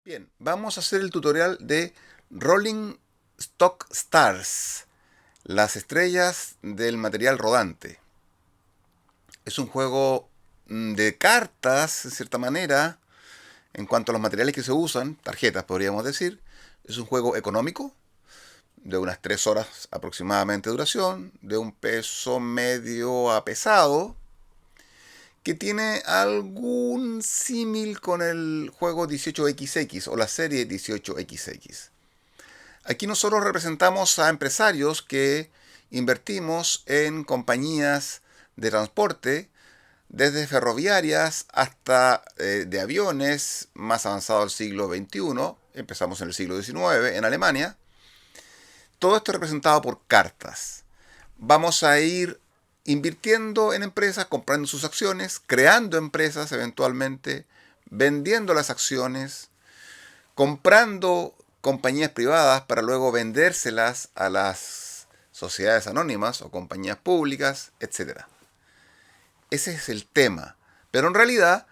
Bien, vamos a hacer el tutorial de Rolling Stock Stars, las estrellas del material rodante. Es un juego de cartas, en cierta manera, en cuanto a los materiales que se usan, tarjetas podríamos decir. Es un juego económico, de unas 3 horas aproximadamente de duración, de un peso medio a pesado, que tiene algún símil con el juego 18XX o la serie 18XX. Aquí nosotros representamos a empresarios que invertimos en compañías de transporte, desde ferroviarias hasta de aviones, más avanzado el siglo XXI, empezamos en el siglo XIX en Alemania. Todo esto representado por cartas. Vamos a ir invirtiendo en empresas, comprando sus acciones, creando empresas eventualmente, vendiendo las acciones, comprando compañías privadas para luego vendérselas a las sociedades anónimas o compañías públicas, etcétera. Ese es el tema. Pero en realidad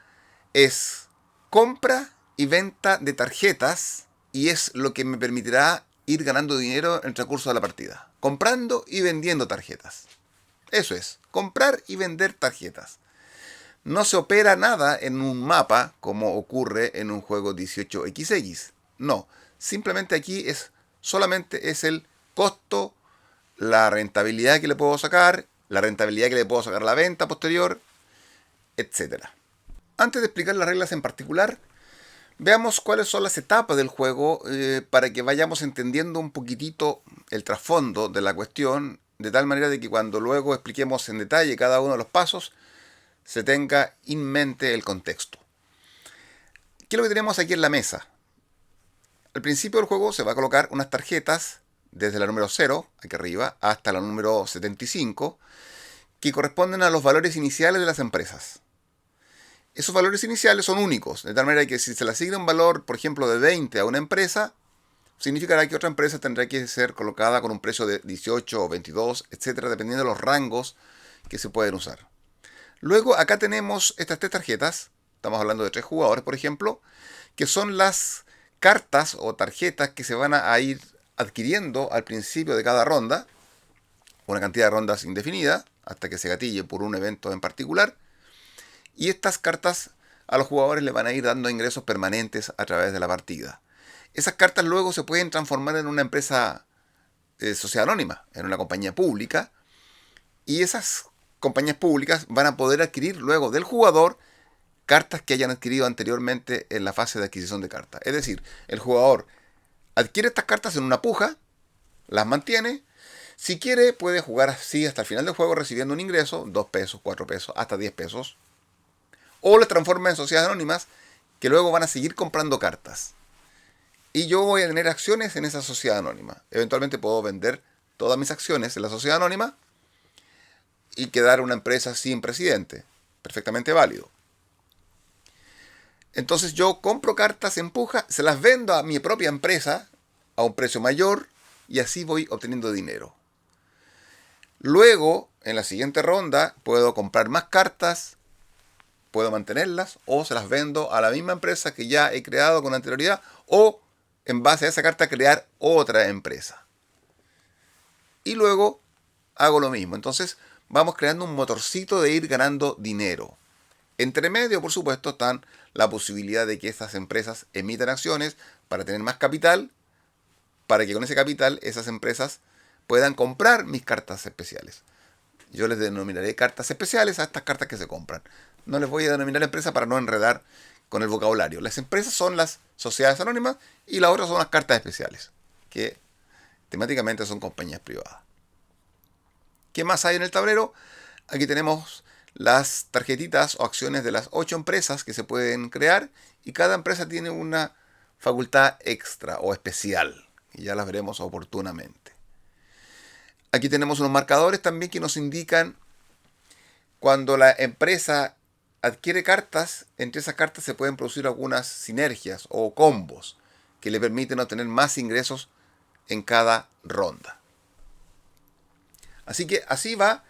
es compra y venta de tarjetas y es lo que me permitirá ir ganando dinero en el transcurso de la partida. Comprando y vendiendo tarjetas. Eso es, comprar y vender tarjetas. No se opera nada en un mapa como ocurre en un juego 18XX. No, simplemente aquí solamente es el costo, la rentabilidad que le puedo sacar, la rentabilidad que le puedo sacar a la venta posterior, etcétera. Antes de explicar las reglas en particular, veamos cuáles son las etapas del juego para que vayamos entendiendo un poquitito el trasfondo de la cuestión, de tal manera de que cuando luego expliquemos en detalle cada uno de los pasos, se tenga en mente el contexto. ¿Qué es lo que tenemos aquí en la mesa? Al principio del juego se va a colocar unas tarjetas desde la número 0, aquí arriba, hasta la número 75, que corresponden a los valores iniciales de las empresas. Esos valores iniciales son únicos, de tal manera que si se le asigna un valor, por ejemplo, de 20 a una empresa, significará que otra empresa tendrá que ser colocada con un precio de 18 o 22, etcétera, dependiendo de los rangos que se pueden usar. Luego acá tenemos estas 3 tarjetas, estamos hablando de 3 jugadores, por ejemplo, que son las cartas o tarjetas que se van a ir adquiriendo al principio de cada ronda, una cantidad de rondas indefinida, hasta que se gatille por un evento en particular, y estas cartas a los jugadores le van a ir dando ingresos permanentes a través de la partida. Esas cartas luego se pueden transformar en una empresa sociedad anónima, en una compañía pública, y esas compañías públicas van a poder adquirir luego del jugador cartas que hayan adquirido anteriormente en la fase de adquisición de cartas. Es decir, el jugador adquiere estas cartas en una puja, las mantiene. Si quiere, puede jugar así hasta el final del juego recibiendo un ingreso, 2 pesos, 4 pesos, hasta 10 pesos. O las transforma en sociedades anónimas que luego van a seguir comprando cartas. Y yo voy a tener acciones en esa sociedad anónima. Eventualmente puedo vender todas mis acciones en la sociedad anónima y quedar una empresa sin presidente. Perfectamente válido. Entonces yo compro cartas en puja, se las vendo a mi propia empresa a un precio mayor y así voy obteniendo dinero. Luego, en la siguiente ronda, puedo comprar más cartas, puedo mantenerlas o se las vendo a la misma empresa que ya he creado con anterioridad o en base a esa carta crear otra empresa. Y luego hago lo mismo. Entonces vamos creando un motorcito de ir ganando dinero. Entre medio, por supuesto, están la posibilidad de que estas empresas emitan acciones para tener más capital, para que con ese capital esas empresas puedan comprar mis cartas especiales. Yo les denominaré cartas especiales a estas cartas que se compran. No les voy a denominar empresa para no enredar con el vocabulario. Las empresas son las sociedades anónimas y las otras son las cartas especiales, que temáticamente son compañías privadas. ¿Qué más hay en el tablero? Aquí tenemos las tarjetitas o acciones de las 8 empresas que se pueden crear y cada empresa tiene una facultad extra o especial y ya las veremos oportunamente. Aquí tenemos unos marcadores también que nos indican cuando la empresa adquiere cartas, entre esas cartas se pueden producir algunas sinergias o combos que le permiten obtener más ingresos en cada ronda. Así que así va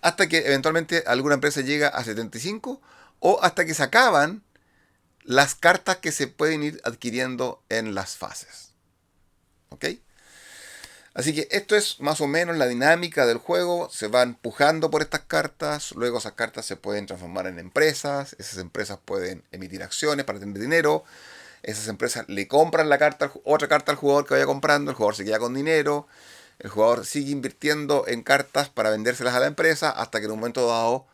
hasta que eventualmente alguna empresa llega a 75 o hasta que se acaban las cartas que se pueden ir adquiriendo en las fases. ¿Ok? Así que esto es más o menos la dinámica del juego. Se va empujando por estas cartas. Luego esas cartas se pueden transformar en empresas. Esas empresas pueden emitir acciones para tener dinero. Esas empresas le compran la carta, otra carta al jugador que vaya comprando. El jugador se queda con dinero. El jugador sigue invirtiendo en cartas para vendérselas a la empresa hasta que en un momento dado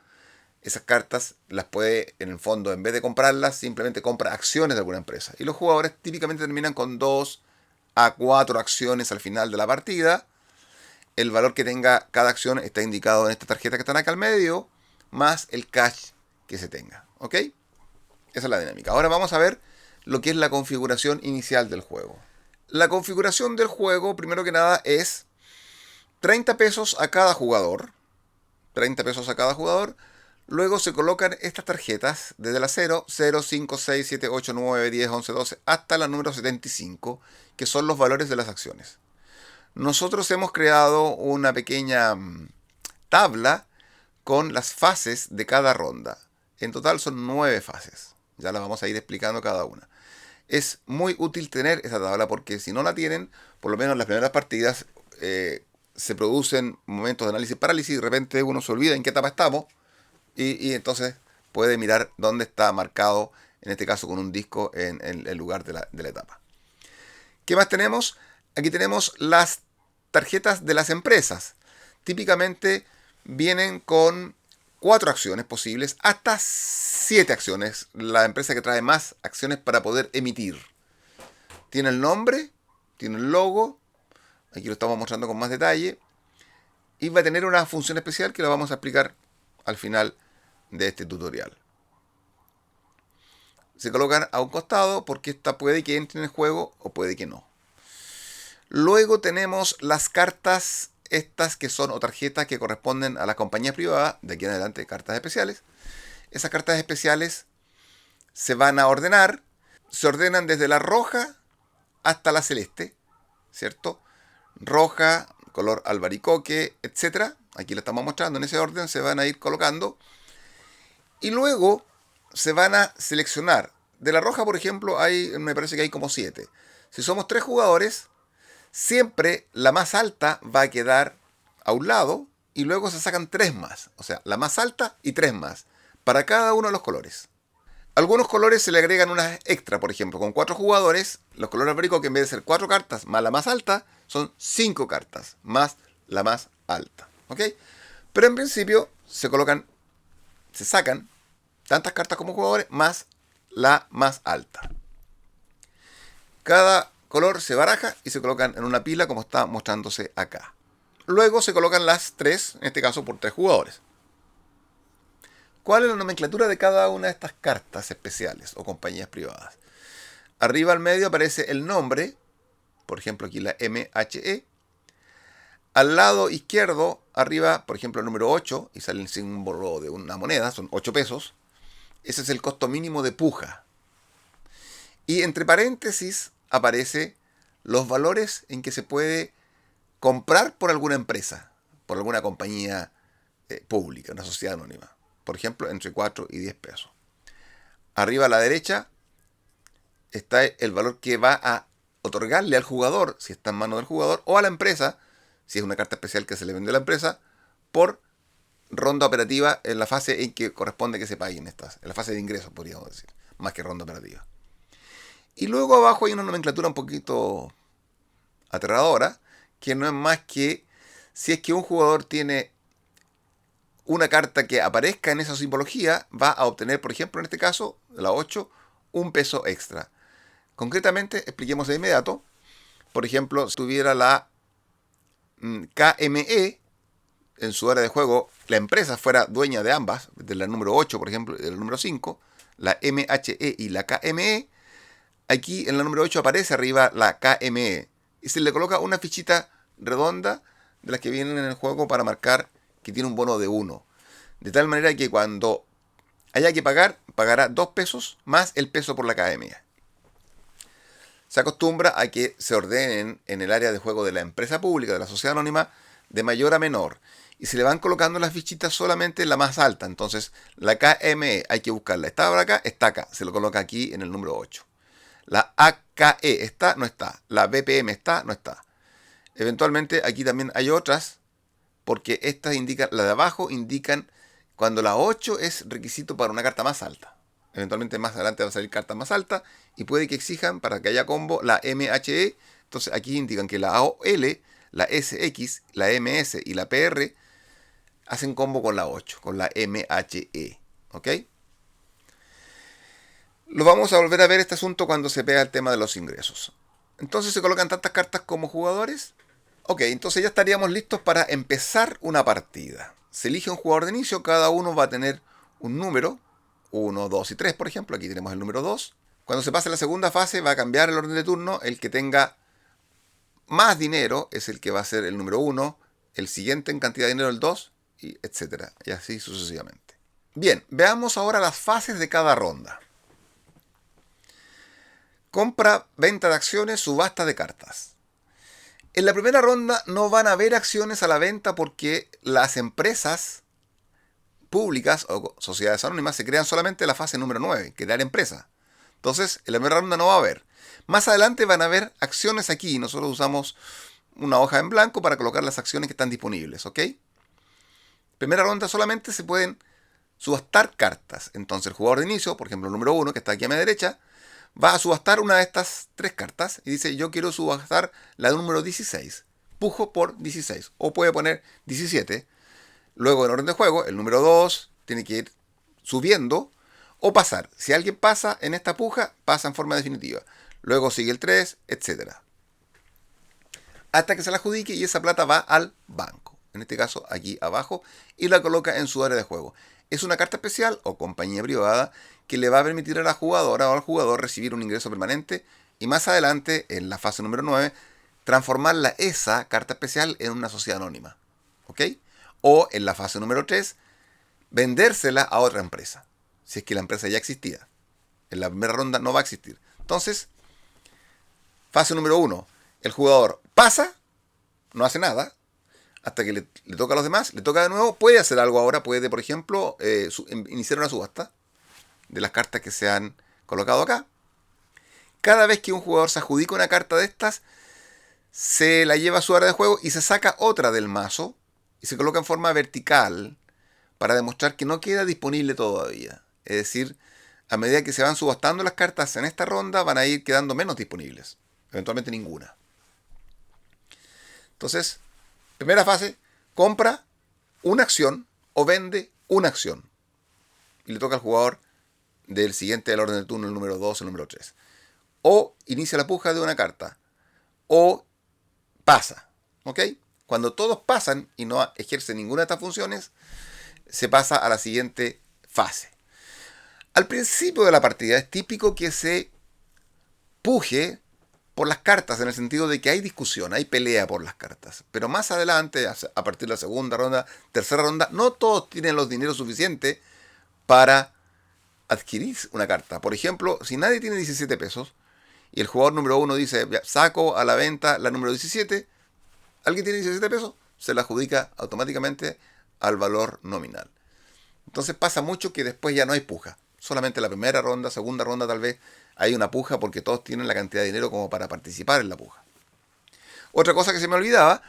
esas cartas las puede, en el fondo, en vez de comprarlas, simplemente compra acciones de alguna empresa. Y los jugadores típicamente terminan con 2 a 4 acciones al final de la partida. El valor que tenga cada acción está indicado en esta tarjeta que están acá al medio, más el cash que se tenga. ¿Ok? Esa es la dinámica. Ahora vamos a ver lo que es la configuración inicial del juego. La configuración del juego, primero que nada, es 30 pesos a cada jugador. 30 pesos a cada jugador. Luego se colocan estas tarjetas desde la 0, 0, 5, 6, 7, 8, 9, 10, 11, 12 hasta la número 75, que son los valores de las acciones. Nosotros hemos creado una pequeña tabla con las fases de cada ronda. En total son 9 fases. Ya las vamos a ir explicando cada una. Es muy útil tener esa tabla porque si no la tienen, por lo menos en las primeras partidas se producen momentos de análisis parálisis y de repente uno se olvida en qué etapa estamos. Y entonces puede mirar dónde está marcado, en este caso con un disco, en el lugar de la etapa. ¿Qué más tenemos? Aquí tenemos las tarjetas de las empresas. Típicamente vienen con 4 acciones posibles, hasta 7 acciones. La empresa que trae más acciones para poder emitir. Tiene el nombre, tiene el logo, aquí lo estamos mostrando con más detalle, y va a tener una función especial que la vamos a explicar al final de este tutorial. Se colocan a un costado porque esta puede que entre en el juego o puede que no. Luego tenemos las cartas estas que son o tarjetas que corresponden a las compañías privadas, de aquí en adelante cartas especiales. Esas cartas especiales se van a ordenar, se ordenan desde la roja hasta la celeste, ¿cierto? Roja, color albaricoque, etcétera. Aquí lo estamos mostrando en ese orden, se van a ir colocando. Y luego se van a seleccionar. De la roja, por ejemplo, me parece que hay como 7. Si somos 3 jugadores, siempre la más alta va a quedar a un lado y luego se sacan 3 más. O sea, la más alta y 3 más para cada uno de los colores. Algunos colores se le agregan unas extra, por ejemplo, con 4 jugadores, los colores albaricoque que en vez de ser 4 cartas más la más alta, son 5 cartas más la más alta. ¿Ok? Pero en principio se sacan tantas cartas como jugadores más la más alta. Cada color se baraja y se colocan en una pila como está mostrándose acá. Luego se colocan las 3, en este caso por 3 jugadores. ¿Cuál es la nomenclatura de cada una de estas cartas especiales o compañías privadas? Arriba al medio aparece el nombre, por ejemplo aquí la MHE. Al lado izquierdo, arriba, por ejemplo el número 8, y sale el símbolo de una moneda, son 8 pesos. Ese es el costo mínimo de puja. Y entre paréntesis aparece los valores en que se puede comprar por alguna empresa, por alguna compañía pública, una sociedad anónima. Por ejemplo, entre 4 y 10 pesos. Arriba a la derecha está el valor que va a otorgarle al jugador, si está en manos del jugador, o a la empresa, si es una carta especial que se le vende a la empresa, por ronda operativa en la fase en que corresponde que se paguen estas, en la fase de ingresos, podríamos decir, más que ronda operativa. Y luego abajo hay una nomenclatura un poquito aterradora, que no es más que si es que un jugador tiene una carta que aparezca en esa simbología, va a obtener, por ejemplo, en este caso, la 8, un peso extra. Concretamente, expliquemos de inmediato. Por ejemplo, si tuviera la KME en su área de juego, la empresa fuera dueña de ambas, de la número 8, por ejemplo, y de la número 5, la MHE y la KME, aquí en la número 8 aparece arriba la KME y se le coloca una fichita redonda de las que vienen en el juego para marcar que tiene un bono de 1. De tal manera que cuando haya que pagar, pagará 2 pesos más el peso por la KME. Se acostumbra a que se ordenen en el área de juego de la empresa pública, de la sociedad anónima, de mayor a menor. y se le van colocando las fichitas solamente en la más alta. Entonces, la KME hay que buscarla. ¿Está por acá? Está acá. Se lo coloca aquí en el número 8. La AKE está, no está. La BPM está, no está. Eventualmente aquí también hay otras, porque estas indican, la de abajo indican cuando la 8 es requisito para una carta más alta. Eventualmente más adelante va a salir carta más alta y puede que exijan para que haya combo la MHE. Entonces aquí indican que la AOL, la SX, la MS y la PR hacen combo con la 8, con la MHE. ¿Ok? Lo vamos a volver a ver este asunto cuando se vea el tema de los ingresos. Entonces se colocan tantas cartas como jugadores. Ok, entonces ya estaríamos listos para empezar una partida. Se elige un jugador de inicio, cada uno va a tener un número, 1, 2 y 3 por ejemplo, aquí tenemos el número 2. Cuando se pase a la segunda fase va a cambiar el orden de turno, el que tenga más dinero es el que va a ser el número 1, el siguiente en cantidad de dinero el 2, y etcétera, y así sucesivamente. Bien, veamos ahora las fases de cada ronda. Compra, venta de acciones, subasta de cartas. En la primera ronda no van a haber acciones a la venta porque las empresas públicas o sociedades anónimas se crean solamente en la fase número 9, crear empresa. Entonces, en la primera ronda no va a haber. Más adelante van a haber acciones aquí. Nosotros usamos una hoja en blanco para colocar las acciones que están disponibles, ¿ok? Primera ronda solamente se pueden subastar cartas. Entonces, el jugador de inicio, por ejemplo, el número 1, que está aquí a mi derecha, va a subastar una de estas 3 cartas y dice, yo quiero subastar la número 16. Pujo por 16. O puede poner 17. Luego, en orden de juego, el número 2 tiene que ir subiendo o pasar. Si alguien pasa en esta puja, pasa en forma definitiva. Luego sigue el 3, etc. Hasta que se la adjudique y esa plata va al banco. En este caso, aquí abajo, y la coloca en su área de juego. Es una carta especial o compañía privada que le va a permitir a la jugadora o al jugador recibir un ingreso permanente y más adelante, en la fase número 9, transformarla esa carta especial en una sociedad anónima. ¿Ok? O en la fase número 3, vendérsela a otra empresa, si es que la empresa ya existía. En la primera ronda no va a existir. Entonces, fase número 1, el jugador pasa, no hace nada, hasta que le toca a los demás, le toca de nuevo, puede hacer algo ahora, puede, por ejemplo, iniciar una subasta de las cartas que se han colocado acá. Cada vez que un jugador se adjudica una carta de estas, se la lleva a su área de juego y se saca otra del mazo y se coloca en forma vertical para demostrar que no queda disponible todavía. Es decir, a medida que se van subastando las cartas en esta ronda, van a ir quedando menos disponibles. Eventualmente ninguna. Entonces, primera fase, compra una acción o vende una acción. Y le toca al jugador del siguiente del orden del turno, el número 2 o el número 3. O inicia la puja de una carta. O pasa. ¿Ok? Cuando todos pasan y no ejercen ninguna de estas funciones, se pasa a la siguiente fase. Al principio de la partida es típico que se puje por las cartas, en el sentido de que hay discusión, hay pelea por las cartas. Pero más adelante, a partir de la segunda ronda, tercera ronda, no todos tienen los dineros suficientes para adquirir una carta. Por ejemplo, si nadie tiene 17 pesos y el jugador número 1 dice, saco a la venta la número 17, alguien tiene 17 pesos, se la adjudica automáticamente al valor nominal. Entonces pasa mucho que después ya no hay puja. Solamente la primera ronda, segunda ronda tal vez hay una puja porque todos tienen la cantidad de dinero como para participar en la puja. Otra cosa que se me olvidaba,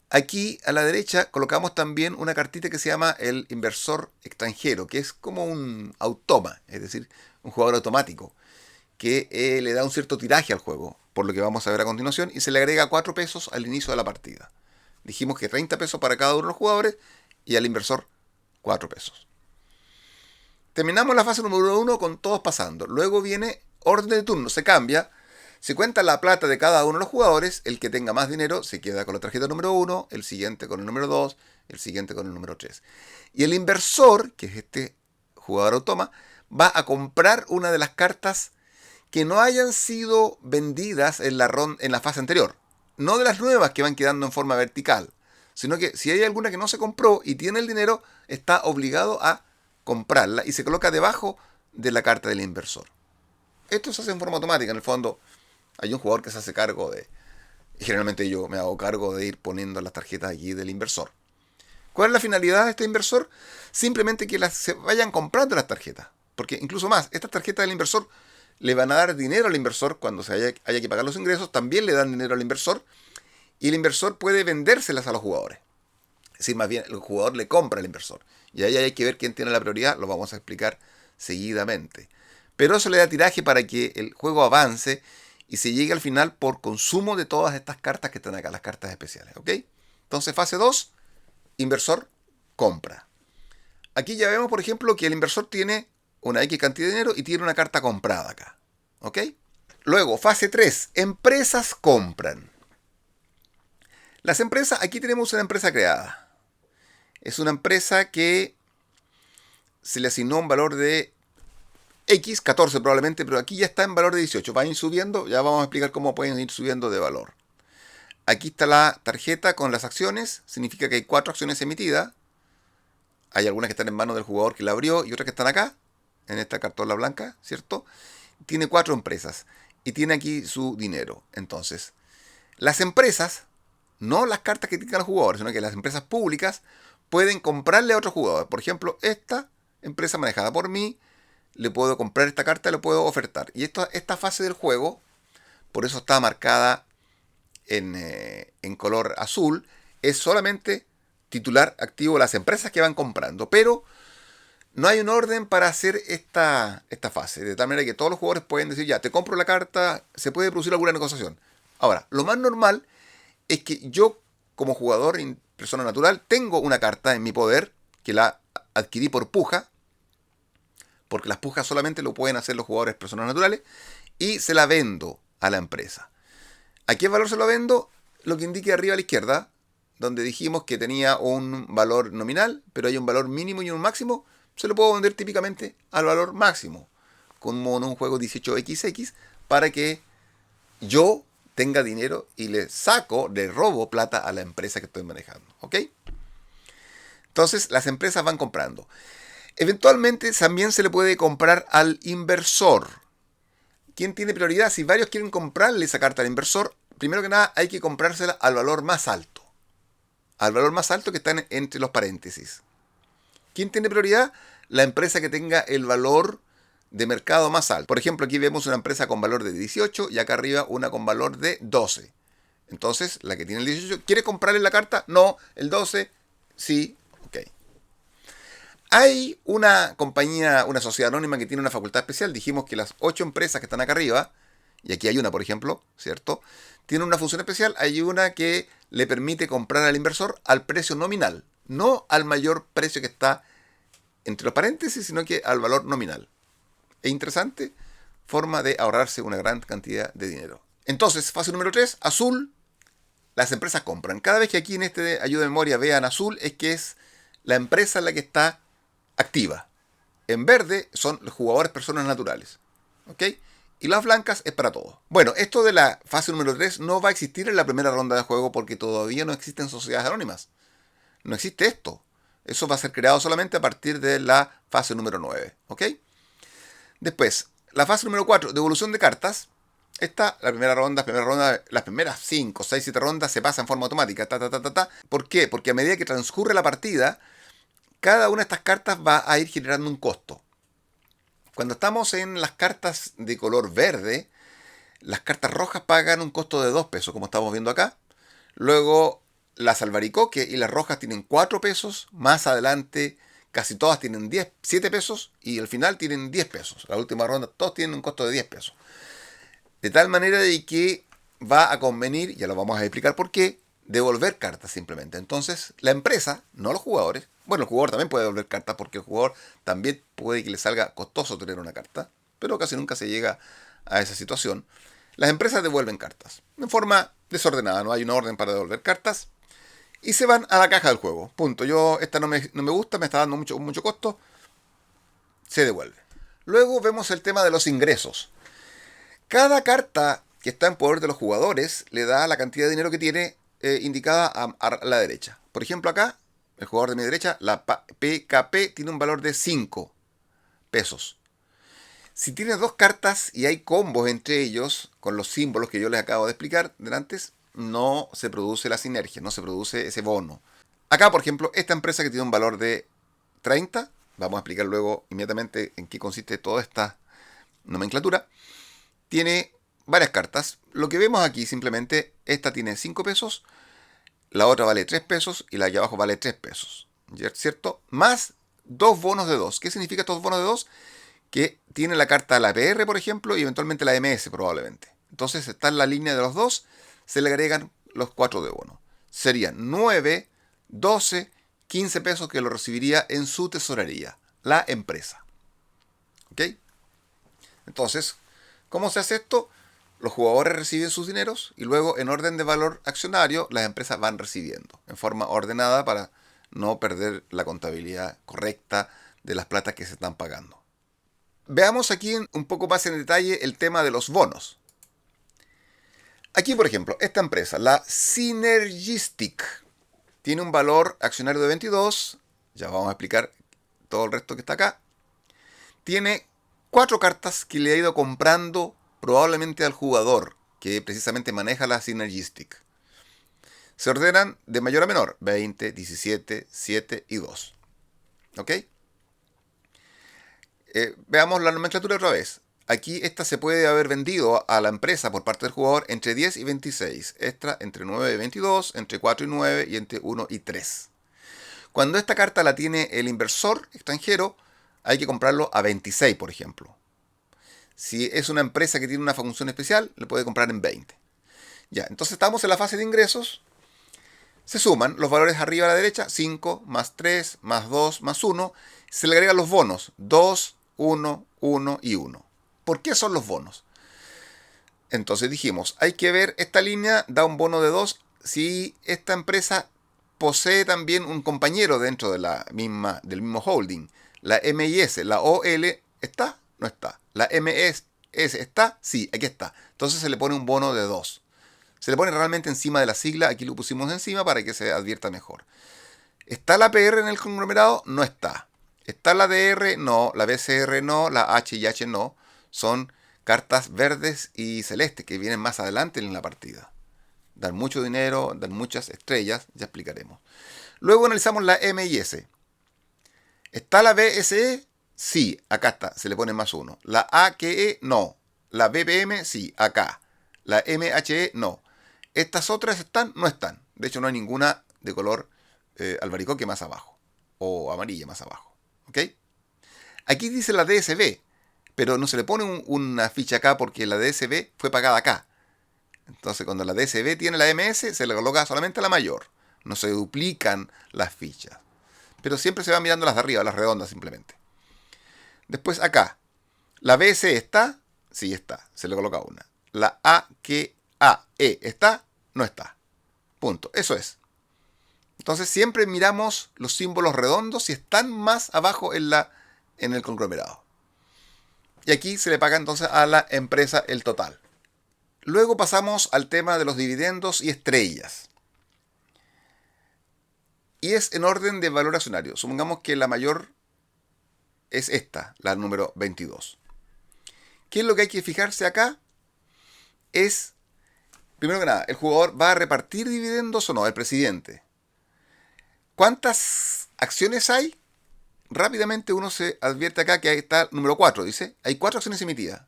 aquí a la derecha colocamos también una cartita que se llama el inversor extranjero, que es como un automa, es decir, un jugador automático, que le da un cierto tiraje al juego, por lo que vamos a ver a continuación, y se le agrega 4 pesos al inicio de la partida. Dijimos que 30 pesos para cada uno de los jugadores y al inversor 4 pesos. Terminamos la fase número 1 con todos pasando. Luego viene orden de turno, se cambia, se cuenta la plata de cada uno de los jugadores, el que tenga más dinero se queda con la tarjeta número 1, el siguiente con el número 2, el siguiente con el número 3. Y el inversor, que es este jugador automa, va a comprar una de las cartas que no hayan sido vendidas en la fase anterior. No de las nuevas que van quedando en forma vertical, sino que si hay alguna que no se compró y tiene el dinero, está obligado a comprarla y se coloca debajo de la carta del inversor. Esto se hace en forma automática. En el fondo, hay un jugador que se hace cargo de... Y generalmente yo me hago cargo de ir poniendo las tarjetas aquí del inversor. ¿Cuál es la finalidad de este inversor? Simplemente que se vayan comprando las tarjetas. Porque incluso más, estas tarjetas del inversor le van a dar dinero al inversor cuando haya que pagar los ingresos, también le dan dinero al inversor y el inversor puede vendérselas a los jugadores. Es decir, más bien el jugador le compra al inversor. Y ahí hay que ver quién tiene la prioridad, lo vamos a explicar seguidamente. Pero eso le da tiraje para que el juego avance y se llegue al final por consumo de todas estas cartas que están acá, las cartas especiales. ¿Ok? Entonces, fase 2, inversor compra. Aquí ya vemos, por ejemplo, que el inversor tiene una X cantidad de dinero y tiene una carta comprada acá. ¿Ok? Luego, fase 3, empresas compran. Las empresas, aquí tenemos una empresa creada. Es una empresa que se le asignó un valor de X, 14 probablemente, pero aquí ya está en valor de 18. Va a ir subiendo, ya vamos a explicar cómo pueden ir subiendo de valor. Aquí está la tarjeta con las acciones, significa que hay 4 acciones emitidas. Hay algunas que están en manos del jugador que la abrió y otras que están acá, en esta cartola blanca, ¿cierto? Tiene 4 empresas y tiene aquí su dinero. Entonces, las empresas, no las cartas que tengan los jugadores, sino que las empresas públicas pueden comprarle a otros jugadores. Por ejemplo, esta empresa manejada por mí, le puedo comprar esta carta y le puedo ofertar. Y esta fase del juego, por eso está marcada en color azul, es solamente titular activo las empresas que van comprando. Pero no hay un orden para hacer esta fase. De tal manera que todos los jugadores pueden decir, ya, te compro la carta, se puede producir alguna negociación. Ahora, lo más normal es que yo, como jugador en persona natural, tengo una carta en mi poder que la adquirí por puja, porque las pujas solamente lo pueden hacer los jugadores personas naturales, y se la vendo a la empresa. ¿A qué valor se lo vendo? Lo que indique arriba a la izquierda, donde dijimos que tenía un valor nominal, pero hay un valor mínimo y un máximo, se lo puedo vender típicamente al valor máximo, como en un juego 18XX, para que yo tenga dinero y le robo plata a la empresa que estoy manejando. ¿Ok? Entonces las empresas van comprando. Eventualmente también se le puede comprar al inversor. ¿Quién tiene prioridad? Si varios quieren comprarle esa carta al inversor, primero que nada hay que comprársela al valor más alto. Al valor más alto que está entre los paréntesis. ¿Quién tiene prioridad? La empresa que tenga el valor de mercado más alto. Por ejemplo, aquí vemos una empresa con valor de 18 y acá arriba una con valor de 12. Entonces, la que tiene el 18, ¿quiere comprarle la carta? No. El 12, sí. Ok. Hay una compañía, una sociedad anónima que tiene una facultad especial. Dijimos que las 8 empresas que están acá arriba, y aquí hay una, por ejemplo, ¿cierto? Tienen una función especial. Hay una que le permite comprar al inversor al precio nominal. No al mayor precio que está entre los paréntesis, sino que al valor nominal. Es interesante forma de ahorrarse una gran cantidad de dinero. Entonces, fase número 3, azul, las empresas compran. Cada vez que aquí en este ayuda de memoria vean azul, es que es la empresa la que está activa. En verde son los jugadores personas naturales. ¿Ok? Y las blancas es para todos. Bueno, esto de la fase número 3 no va a existir en la primera ronda de juego porque todavía no existen sociedades anónimas. No existe esto. Eso va a ser creado solamente a partir de la fase número 9. ¿Ok? Después, la fase número 4, devolución de cartas. Esta, la primera ronda, las primeras 5, 6, 7 rondas se pasa en forma automática. ¿Por qué? Porque a medida que transcurre la partida, cada una de estas cartas va a ir generando un costo. Cuando estamos en las cartas de color verde, las cartas rojas pagan un costo de 2 pesos, como estamos viendo acá. Luego, las albaricoque y las rojas tienen 4 pesos. Más adelante, casi todas tienen 7 pesos. Y al final tienen 10 pesos. La última ronda, todos tienen un costo de 10 pesos. De tal manera de que va a convenir, ya lo vamos a explicar por qué, devolver cartas simplemente. Entonces, la empresa, no los jugadores. Bueno, el jugador también puede devolver cartas porque el jugador también puede que le salga costoso tener una carta. Pero casi nunca se llega a esa situación. Las empresas devuelven cartas en forma desordenada. No hay un orden para devolver cartas. Y se van a la caja del juego. Punto. Esta no me gusta, me está dando mucho costo. Se devuelve. Luego vemos el tema de los ingresos. Cada carta que está en poder de los jugadores le da la cantidad de dinero que tiene indicada a la derecha. Por ejemplo, acá, el jugador de mi derecha, la PKP, tiene un valor de 5 pesos. Si tienes 2 cartas y hay combos entre ellos, con los símbolos que yo les acabo de explicar antes, no se produce la sinergia, no se produce ese bono. Acá, por ejemplo, esta empresa que tiene un valor de 30, vamos a explicar luego inmediatamente en qué consiste toda esta nomenclatura, tiene varias cartas. Lo que vemos aquí simplemente, esta tiene 5 pesos, la otra vale 3 pesos y la de abajo vale 3 pesos, ¿cierto? Más dos bonos de 2. ¿Qué significa estos bonos de 2? Que tiene la carta la PR, por ejemplo, y eventualmente la MS probablemente. Entonces está en la línea de los dos, se le agregan los 4 de bono. Serían 9, 12, 15 pesos que lo recibiría en su tesorería, la empresa. ¿Ok? Entonces, ¿cómo se hace esto? Los jugadores reciben sus dineros y luego en orden de valor accionario las empresas van recibiendo en forma ordenada para no perder la contabilidad correcta de las platas que se están pagando. Veamos aquí un poco más en detalle el tema de los bonos. Aquí, por ejemplo, esta empresa, la Synergistic, tiene un valor accionario de 22. Ya vamos a explicar todo el resto que está acá. Tiene 4 cartas que le ha ido comprando probablemente al jugador que precisamente maneja la Synergistic. Se ordenan de mayor a menor, 20, 17, 7 y 2. ¿Ok? Veamos la nomenclatura otra vez. Aquí esta se puede haber vendido a la empresa por parte del jugador entre 10 y 26. Esta entre 9 y 22, entre 4 y 9 y entre 1 y 3. Cuando esta carta la tiene el inversor extranjero, hay que comprarlo a 26, por ejemplo. Si es una empresa que tiene una función especial, le puede comprar en 20. Ya, entonces estamos en la fase de ingresos. Se suman los valores arriba a la derecha, 5, más 3, más 2, más 1. Se le agregan los bonos, 2, 1, 1 y 1. ¿Por qué son los bonos? Entonces dijimos, hay que ver, esta línea da un bono de 2 si esta empresa posee también un compañero dentro de del mismo holding. La MIS, la OL, ¿está? No está. La MS, ¿está? Sí, aquí está. Entonces se le pone un bono de 2. Se le pone realmente encima de la sigla, aquí lo pusimos encima para que se advierta mejor. ¿Está la PR en el conglomerado? No está. ¿Está la DR? No. La BCR no. La H y H no. Son cartas verdes y celestes que vienen más adelante en la partida. Dan mucho dinero, dan muchas estrellas, ya explicaremos. Luego analizamos la MIS. ¿Está la BSE? Sí, acá está, se le pone más 1. La AQE no. La BPM sí, acá. La MHE no. Estas otras están, no están. De hecho no hay ninguna de color albaricoque más abajo. O amarilla más abajo. ¿Ok? Aquí dice la DSB. Pero no se le pone una ficha acá porque la DSB fue pagada acá. Entonces cuando la DSB tiene la MS se le coloca solamente la mayor. No se duplican las fichas. Pero siempre se van mirando las de arriba, las redondas simplemente. Después acá. ¿La BSE está? Sí, está. Se le coloca una. ¿La AQAE está? No está. Punto. Eso es. Entonces siempre miramos los símbolos redondos si están más abajo en el conglomerado. Y aquí se le paga entonces a la empresa el total. Luego pasamos al tema de los dividendos y estrellas. Y es en orden de valor accionario. Supongamos que la mayor es esta, la número 22. ¿Qué es lo que hay que fijarse acá? Es, primero que nada, ¿el jugador va a repartir dividendos o no? El presidente. ¿Cuántas acciones hay? Rápidamente uno se advierte acá que ahí está el número 4, dice. Hay 4 acciones emitidas.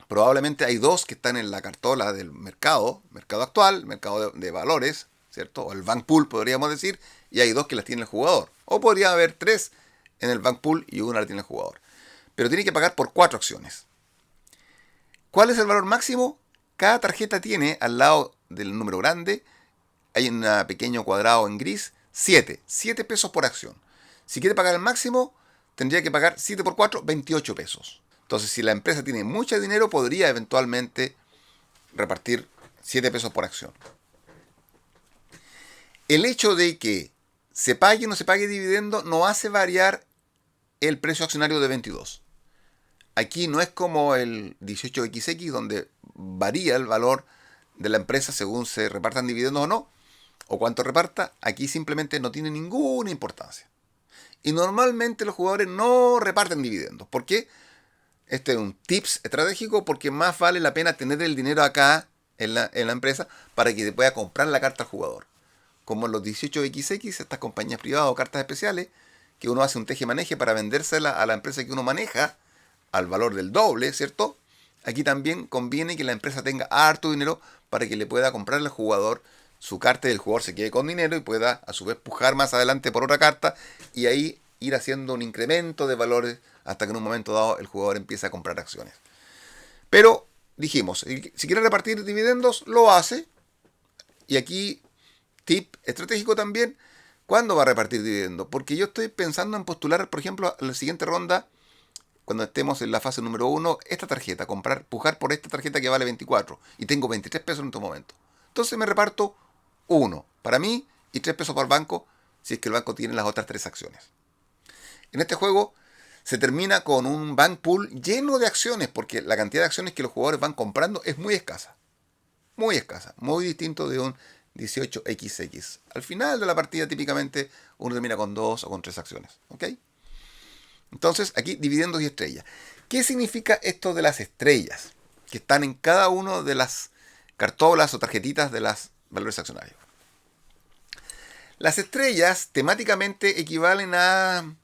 Probablemente hay 2 que están en la cartola del mercado actual, mercado de valores, ¿cierto? O el bank pool podríamos decir, y hay 2 que las tiene el jugador. O podría haber 3 en el bank pool y una la tiene el jugador. Pero tiene que pagar por 4 acciones. ¿Cuál es el valor máximo? Cada tarjeta tiene al lado del número grande, hay un pequeño cuadrado en gris, 7 pesos por acción. Si quiere pagar el máximo, tendría que pagar 7 por 4, 28 pesos. Entonces, si la empresa tiene mucho dinero, podría eventualmente repartir 7 pesos por acción. El hecho de que se pague o no se pague dividendo no hace variar el precio accionario de 22. Aquí no es como el 18XX, donde varía el valor de la empresa según se repartan dividendos o no, o cuánto reparta. Aquí simplemente no tiene ninguna importancia. Y normalmente los jugadores no reparten dividendos. ¿Por qué? Este es un tips estratégico porque más vale la pena tener el dinero acá en la empresa para que te pueda comprar la carta al jugador. como los 18XX, estas compañías privadas o cartas especiales, que uno hace un teje-maneje para vendérsela a la empresa que uno maneja al valor del doble, ¿cierto? Aquí también conviene que la empresa tenga harto dinero para que le pueda comprar al jugador su carta y el jugador se quede con dinero y pueda a su vez pujar más adelante por otra carta y ahí ir haciendo un incremento de valores hasta que en un momento dado el jugador empiece a comprar acciones. Pero dijimos, si quiere repartir dividendos, lo hace. Y aquí, tip estratégico también, ¿cuándo va a repartir dividendos? Porque yo estoy pensando en postular, por ejemplo, en la siguiente ronda, cuando estemos en la fase número 1, esta tarjeta, pujar por esta tarjeta que vale 24 y tengo 23 pesos en este momento. Entonces me reparto 1 para mí y 3 pesos para el banco, si es que el banco tiene las otras 3 acciones. En este juego se termina con un bank pool lleno de acciones, porque la cantidad de acciones que los jugadores van comprando es muy escasa. Muy escasa, muy distinto de un 18XX. Al final de la partida típicamente uno termina con 2 o con 3 acciones. ¿Ok? Entonces aquí dividendos y estrellas. ¿Qué significa esto de las estrellas? Que están en cada una de las cartolas o tarjetitas de los valores accionarios. Las estrellas temáticamente equivalen a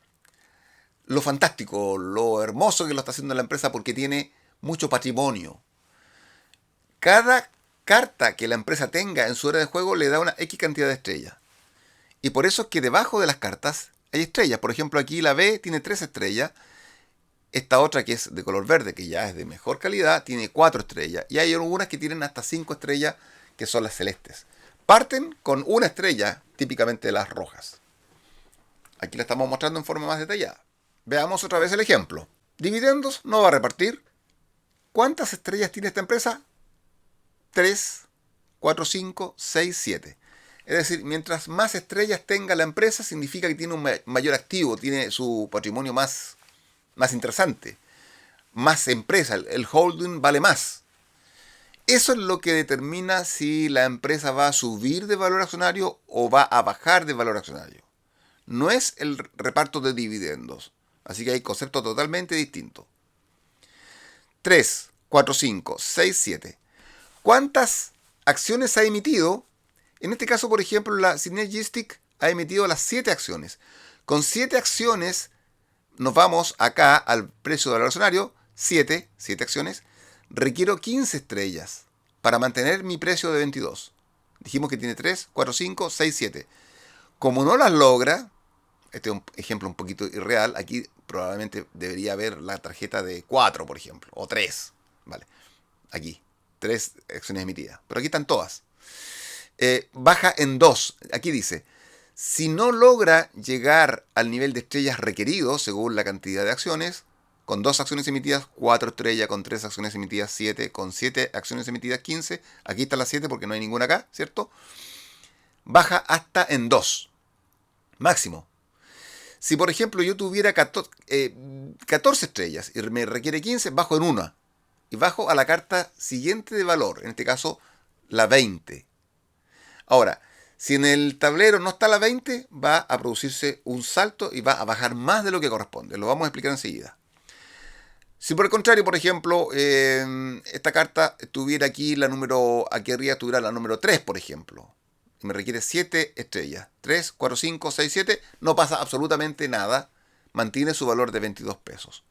lo fantástico, lo hermoso que lo está haciendo la empresa porque tiene mucho patrimonio. Cada carta que la empresa tenga en su área de juego le da una X cantidad de estrellas. Y por eso es que debajo de las cartas hay estrellas. Por ejemplo, aquí la B tiene 3 estrellas. Esta otra que es de color verde, que ya es de mejor calidad, tiene 4 estrellas. Y hay algunas que tienen hasta 5 estrellas, que son las celestes. Parten con una estrella, típicamente las rojas. Aquí la estamos mostrando en forma más detallada. Veamos otra vez el ejemplo. Dividendos no va a repartir. ¿Cuántas estrellas tiene esta empresa? 3, 4, 5, 6, 7. Es decir, mientras más estrellas tenga la empresa, significa que tiene un mayor activo, tiene su patrimonio más interesante, más empresa, el holding vale más. Eso es lo que determina si la empresa va a subir de valor accionario o va a bajar de valor accionario. No es el reparto de dividendos. Así que hay conceptos totalmente distintos. 3, 4, 5, 6, 7. ¿Cuántas acciones ha emitido? En este caso, por ejemplo, la Synergistic ha emitido las 7 acciones. Con 7 acciones nos vamos acá al precio de valor accionario, 7 acciones. Requiero 15 estrellas para mantener mi precio de 22. Dijimos que tiene 3, 4, 5, 6, 7. Como no las logra, este es un ejemplo un poquito irreal, aquí probablemente debería haber la tarjeta de 4, por ejemplo, o 3. Vale, aquí, 3 acciones emitidas. Pero aquí están todas. Baja en 2. Aquí dice, si no logra llegar al nivel de estrellas requerido según la cantidad de acciones, con 2 acciones emitidas, 4 estrellas, con 3 acciones emitidas, 7, con 7 acciones emitidas, 15. Aquí está la 7 porque no hay ninguna acá, ¿cierto? Baja hasta en 2. Máximo. Si por ejemplo yo tuviera 14 estrellas y me requiere 15, bajo en 1. Y bajo a la carta siguiente de valor, en este caso la 20. Ahora, si en el tablero no está la 20, va a producirse un salto y va a bajar más de lo que corresponde. Lo vamos a explicar enseguida. Si por el contrario, por ejemplo, esta carta tuviera aquí aquí arriba tuviera la número 3, por ejemplo, y me requiere 7 estrellas, 3, 4, 5, 6, 7, no pasa absolutamente nada, mantiene su valor de 22 pesos.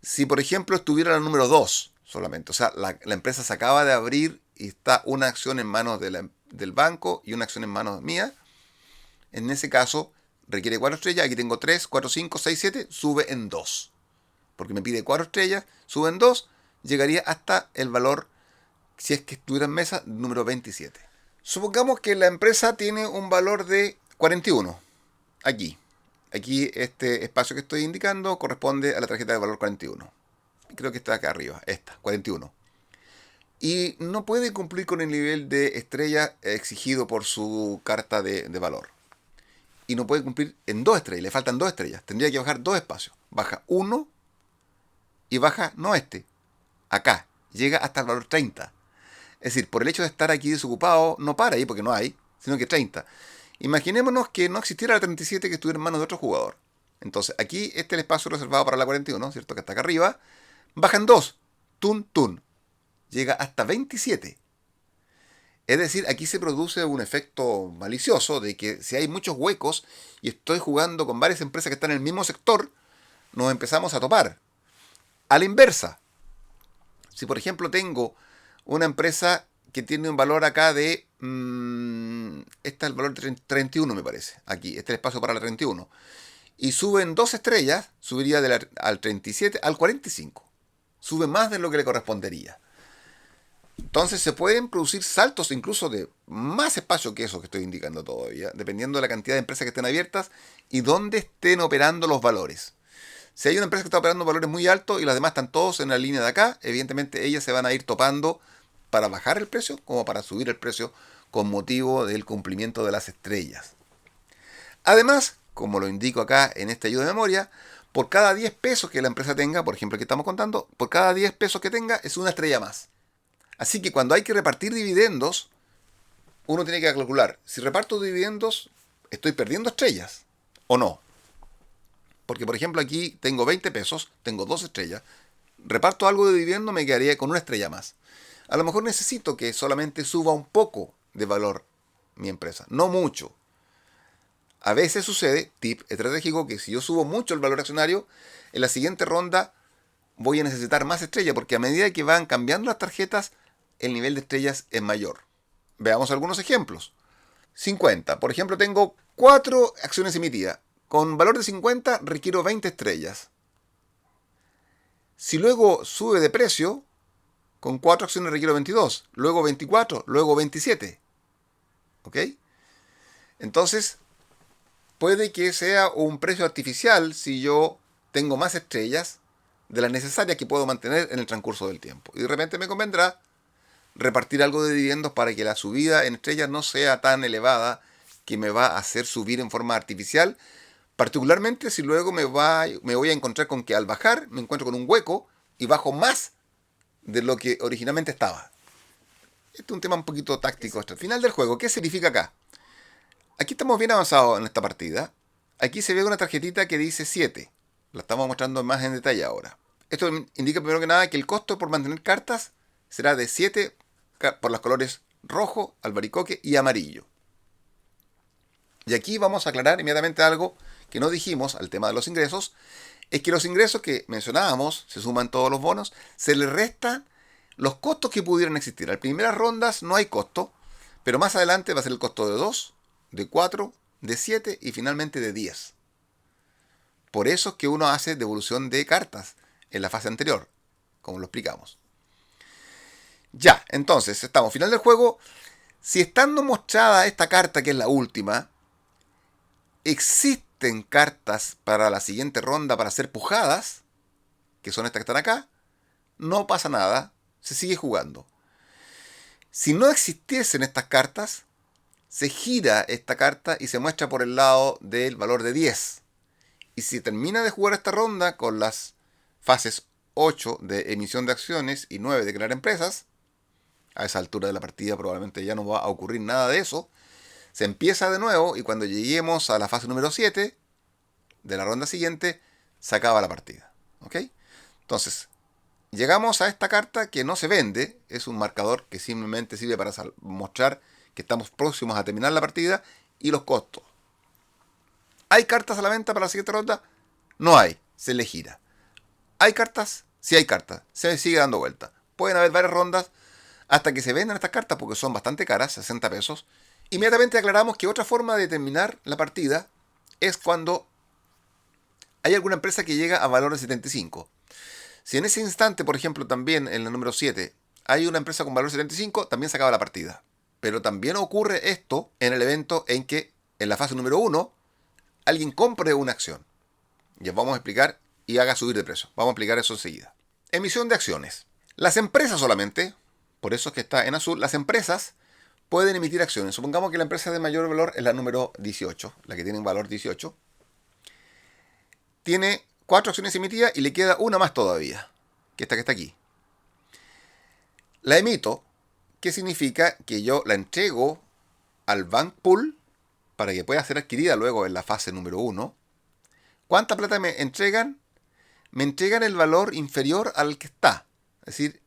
Si por ejemplo estuviera la número 2 solamente, o sea, la empresa se acaba de abrir y está una acción en manos del banco y una acción en manos mía, en ese caso requiere 4 estrellas, aquí tengo 3, 4, 5, 6, 7, sube en 2. Porque me pide 4 estrellas, sube en 2, llegaría hasta el valor, si es que estuviera en mesa, número 27. Supongamos que la empresa tiene un valor de 41. Aquí este espacio que estoy indicando corresponde a la tarjeta de valor 41. Creo que está acá arriba, esta, 41. Y no puede cumplir con el nivel de estrella exigido por su carta de valor. Y no puede cumplir en 2 estrellas, le faltan 2 estrellas. Tendría que bajar 2 espacios. Baja 1 y baja, no acá. Llega hasta el valor 30. Es decir, por el hecho de estar aquí desocupado, no para ahí porque no hay, sino que 30. Imaginémonos que no existiera la 37 que estuviera en manos de otro jugador. Entonces, aquí este es el espacio reservado para la 41, ¿cierto? Que está acá arriba. Bajan 2. Tun. Llega hasta 27. Es decir, aquí se produce un efecto malicioso de que si hay muchos huecos y estoy jugando con varias empresas que están en el mismo sector, nos empezamos a topar. A la inversa, si por ejemplo tengo una empresa que tiene un valor acá de... este es el valor de 31 me parece. Aquí, este es el espacio para la 31. Y suben 2 estrellas, subiría al 37 al 45. Sube más de lo que le correspondería. Entonces se pueden producir saltos incluso de más espacio que eso que estoy indicando todavía, dependiendo de la cantidad de empresas que estén abiertas y dónde estén operando los valores. Si hay una empresa que está operando valores muy altos y las demás están todos en la línea de acá, evidentemente ellas se van a ir topando para bajar el precio como para subir el precio con motivo del cumplimiento de las estrellas. Además, como lo indico acá en este ayuda de memoria, por cada 10 pesos que la empresa tenga, por ejemplo que estamos contando, por cada 10 pesos que tenga es una estrella más. Así que cuando hay que repartir dividendos, uno tiene que calcular, si reparto dividendos, ¿estoy perdiendo estrellas o no? Porque por ejemplo aquí tengo 20 pesos, tengo 2 estrellas, reparto algo de dividendo, me quedaría con una estrella más. A lo mejor necesito que solamente suba un poco de valor mi empresa, no mucho. A veces sucede, tip estratégico, que si yo subo mucho el valor accionario, en la siguiente ronda voy a necesitar más estrellas, porque a medida que van cambiando las tarjetas, el nivel de estrellas es mayor. Veamos algunos ejemplos. 50. Por ejemplo, tengo 4 acciones emitidas. Con valor de 50 requiero 20 estrellas. Si luego sube de precio, con 4 acciones requiero 22, luego 24, luego 27. ¿Ok? Entonces, puede que sea un precio artificial si yo tengo más estrellas de las necesarias que puedo mantener en el transcurso del tiempo. Y de repente me convendrá repartir algo de dividendos para que la subida en estrellas no sea tan elevada que me va a hacer subir en forma artificial, particularmente si luego me voy a encontrar con que al bajar me encuentro con un hueco y bajo más de lo que originalmente estaba. Este es un tema un poquito táctico hasta el final del juego. ¿Qué significa acá? Aquí estamos bien avanzados en esta partida. Aquí se ve una tarjetita que dice 7. La estamos mostrando más en detalle ahora. Esto indica primero que nada que el costo por mantener cartas será de 7 por los colores rojo, albaricoque y amarillo. Y aquí vamos a aclarar inmediatamente algo que no dijimos al tema de los ingresos, es que los ingresos que mencionábamos, se suman todos los bonos, se le restan los costos que pudieran existir. En primeras rondas no hay costo, pero más adelante va a ser el costo de 2, de 4, de 7 y finalmente de 10. Por eso es que uno hace devolución de cartas en la fase anterior, como lo explicamos. Ya, entonces, estamos final del juego. Si estando mostrada esta carta, que es la última, existen cartas para la siguiente ronda para ser pujadas, que son estas que están acá, no pasa nada, se sigue jugando. Si no existiesen estas cartas, se gira esta carta y se muestra por el lado del valor de 10. Y si termina de jugar esta ronda con las fases 8 de emisión de acciones y 9 de crear empresas, a esa altura de la partida probablemente ya no va a ocurrir nada de eso, se empieza de nuevo y cuando lleguemos a la fase número 7 de la ronda siguiente, se acaba la partida. ¿Ok? Entonces, llegamos a esta carta que no se vende, es un marcador que simplemente sirve para mostrar que estamos próximos a terminar la partida y los costos. ¿Hay cartas a la venta para la siguiente ronda? No hay, se le gira. ¿Hay cartas? Sí hay cartas, se sigue dando vuelta. Pueden haber varias rondas hasta que se vendan estas cartas porque son bastante caras, 60 pesos. Inmediatamente aclaramos que otra forma de terminar la partida es cuando hay alguna empresa que llega a valor de 75. Si en ese instante, por ejemplo, también en el número 7, hay una empresa con valor 75, también se acaba la partida. Pero también ocurre esto en el evento en que en la fase número 1 alguien compre una acción. Ya vamos a explicar y haga subir de precio. Vamos a explicar eso enseguida. Emisión de acciones. Las empresas solamente, por eso es que está en azul, las empresas pueden emitir acciones. Supongamos que la empresa de mayor valor es la número 18, la que tiene un valor 18. Tiene 4 acciones emitidas y le queda una más todavía, que esta que está aquí. La emito, que significa que yo la entrego al bank pool para que pueda ser adquirida luego en la fase número 1. ¿Cuánta plata me entregan? Me entregan el valor inferior al que está. Es decir,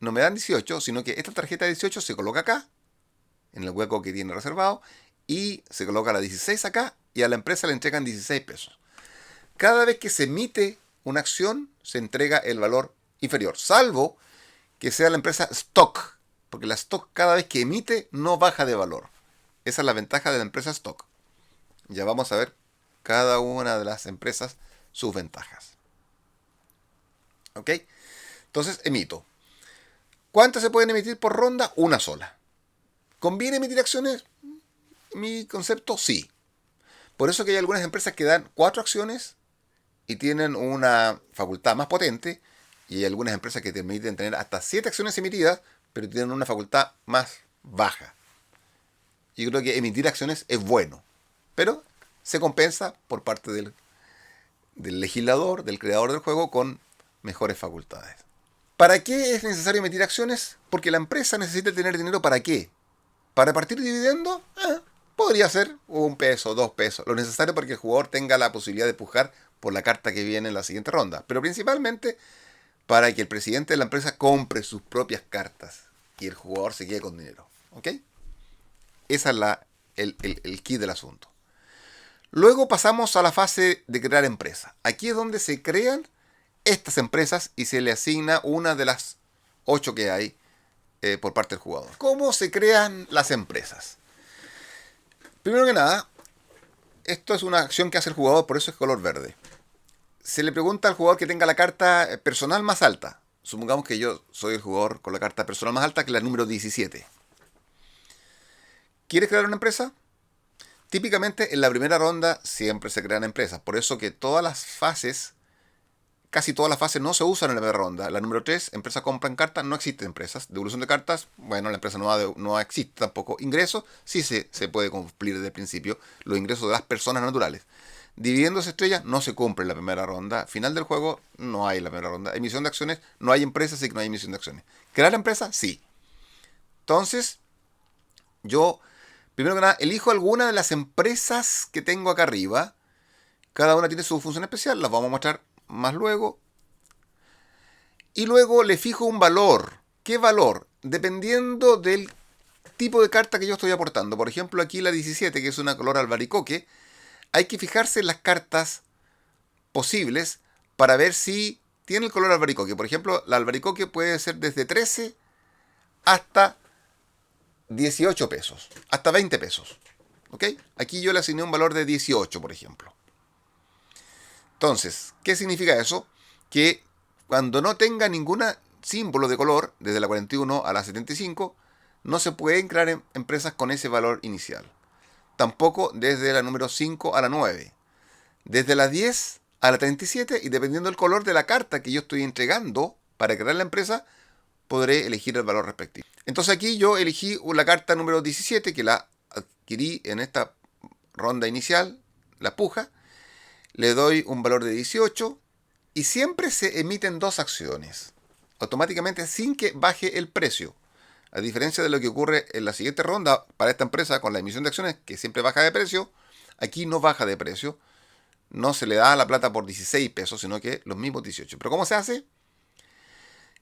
no me dan 18, sino que esta tarjeta de 18 se coloca acá en el hueco que tiene reservado, y se coloca la 16 acá, y a la empresa le entregan 16 pesos. Cada vez que se emite una acción, se entrega el valor inferior, salvo que sea la empresa stock, porque la stock cada vez que emite no baja de valor. Esa es la ventaja de la empresa stock. Ya vamos a ver cada una de las empresas sus ventajas. ¿Ok? Entonces emito. ¿Cuántas se pueden emitir por ronda? Una sola. ¿Conviene emitir acciones? Mi concepto, sí. Por eso que hay algunas empresas que dan 4 acciones y tienen una facultad más potente, y hay algunas empresas que te permiten tener hasta 7 acciones emitidas, pero tienen una facultad más baja. Yo creo que emitir acciones es bueno, pero se compensa por parte del legislador, del creador del juego, con mejores facultades. ¿Para qué es necesario emitir acciones? Porque la empresa necesita tener dinero. ¿Para qué? ¿Para repartir dividendos? Podría ser 1 peso, 2 pesos. Lo necesario para que el jugador tenga la posibilidad de pujar por la carta que viene en la siguiente ronda. Pero principalmente para que el presidente de la empresa compre sus propias cartas y el jugador se quede con dinero. ¿Ok? Esa es el key del asunto. Luego pasamos a la fase de crear empresa. Aquí es donde se crean estas empresas y se le asigna una de las 8 que hay por parte del jugador. ¿Cómo se crean las empresas? Primero que nada, esto es una acción que hace el jugador, por eso es color verde. Se le pregunta al jugador que tenga la carta personal más alta. Supongamos que yo soy el jugador con la carta personal más alta, que es la número 17. ¿Quieres crear una empresa? Típicamente en la primera ronda siempre se crean empresas. Por eso que casi todas las fases no se usan en la primera ronda. La número 3, empresas compran cartas, no existen empresas. Devolución de cartas, bueno, la empresa no existe tampoco. Ingresos, sí se puede cumplir desde el principio. Los ingresos de las personas naturales. Dividendos estrellas no se cumple en la primera ronda. Final del juego no hay en la primera ronda. Emisión de acciones, no hay empresas, así que no hay emisión de acciones. ¿Crear empresa? Sí. Entonces, yo, primero que nada, elijo alguna de las empresas que tengo acá arriba. Cada una tiene su función especial, las vamos a mostrar más luego. Y luego le fijo un valor. ¿Qué valor? Dependiendo del tipo de carta que yo estoy aportando. Por ejemplo, aquí la 17, que es una color albaricoque. Hay que fijarse en las cartas posibles para ver si tiene el color albaricoque. Por ejemplo, la albaricoque puede ser desde 13 hasta 18 pesos, hasta 20 pesos. ¿Ok? Aquí yo le asigné un valor de 18, por ejemplo. Entonces, ¿qué significa eso? Que cuando no tenga ningún símbolo de color, desde la 41 a la 75, no se pueden crear empresas con ese valor inicial. Tampoco desde la número 5 a la 9. Desde la 10 a la 37, y dependiendo del color de la carta que yo estoy entregando para crear la empresa, podré elegir el valor respectivo. Entonces aquí yo elegí la carta número 17, que la adquirí en esta ronda inicial, la puja. Le doy un valor de 18 y siempre se emiten 2 acciones, automáticamente sin que baje el precio. A diferencia de lo que ocurre en la siguiente ronda para esta empresa con la emisión de acciones, que siempre baja de precio, aquí no baja de precio. No se le da la plata por 16 pesos, sino que los mismos 18. ¿Pero cómo se hace?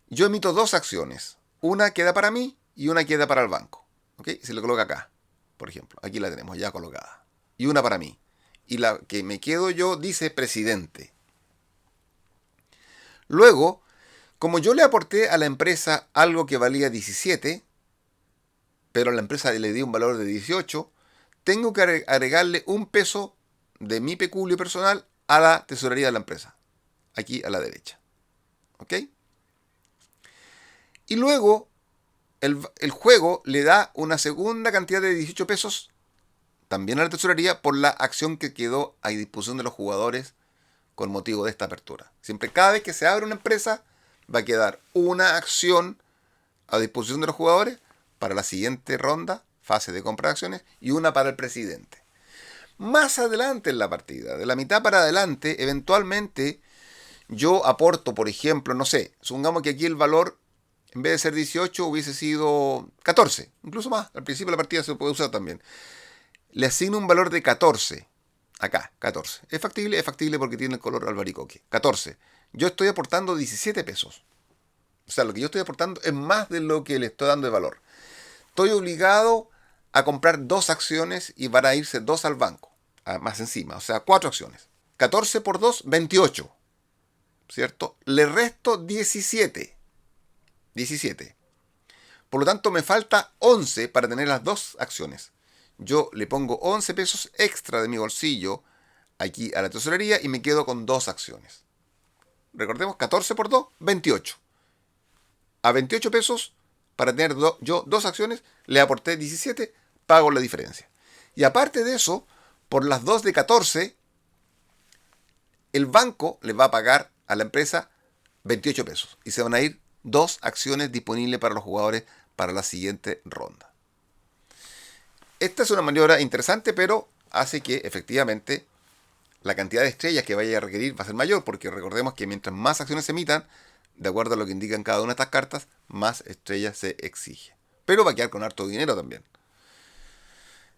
Yo emito 2 acciones. Una queda para mí y una queda para el banco. ¿Ok? Se le coloca acá, por ejemplo. Aquí la tenemos ya colocada. Y una para mí. Y la que me quedo yo dice presidente. Luego, como yo le aporté a la empresa algo que valía 17, pero a la empresa le di un valor de 18, tengo que agregarle 1 peso de mi peculio personal a la tesorería de la empresa. Aquí a la derecha. ¿Ok? Y luego, el juego le da una segunda cantidad de 18 pesos también a la tesorería por la acción que quedó a disposición de los jugadores con motivo de esta apertura. Siempre, cada vez que se abre una empresa, va a quedar una acción a disposición de los jugadores para la siguiente ronda, fase de compra de acciones, y una para el presidente. Más adelante en la partida, de la mitad para adelante, eventualmente yo aporto, por ejemplo, no sé, supongamos que aquí el valor, en vez de ser 18, hubiese sido 14, incluso más. Al principio de la partida se puede usar también. Le asigno un valor de 14. Acá, 14. ¿Es factible? Es factible porque tiene el color albaricoque. 14. Yo estoy aportando 17 pesos. O sea, lo que yo estoy aportando es más de lo que le estoy dando de valor. Estoy obligado a comprar 2 acciones y van a irse 2 al banco, más encima, o sea, 4 acciones. 14 por 2, 28, ¿cierto? Le resto 17. 17. Por lo tanto, me falta 11 para tener las 2 acciones. Yo le pongo 11 pesos extra de mi bolsillo aquí a la tesorería y me quedo con 2 acciones. Recordemos, 14 por 2, 28. A 28 pesos, para tener yo 2 acciones, le aporté 17, pago la diferencia. Y aparte de eso, por las 2 de 14, el banco le va a pagar a la empresa 28 pesos. Y se van a ir 2 acciones disponibles para los jugadores para la siguiente ronda. Esta es una maniobra interesante, pero hace que efectivamente la cantidad de estrellas que vaya a requerir va a ser mayor, porque recordemos que mientras más acciones se emitan, de acuerdo a lo que indican cada una de estas cartas, más estrellas se exige. Pero va a quedar con harto dinero también.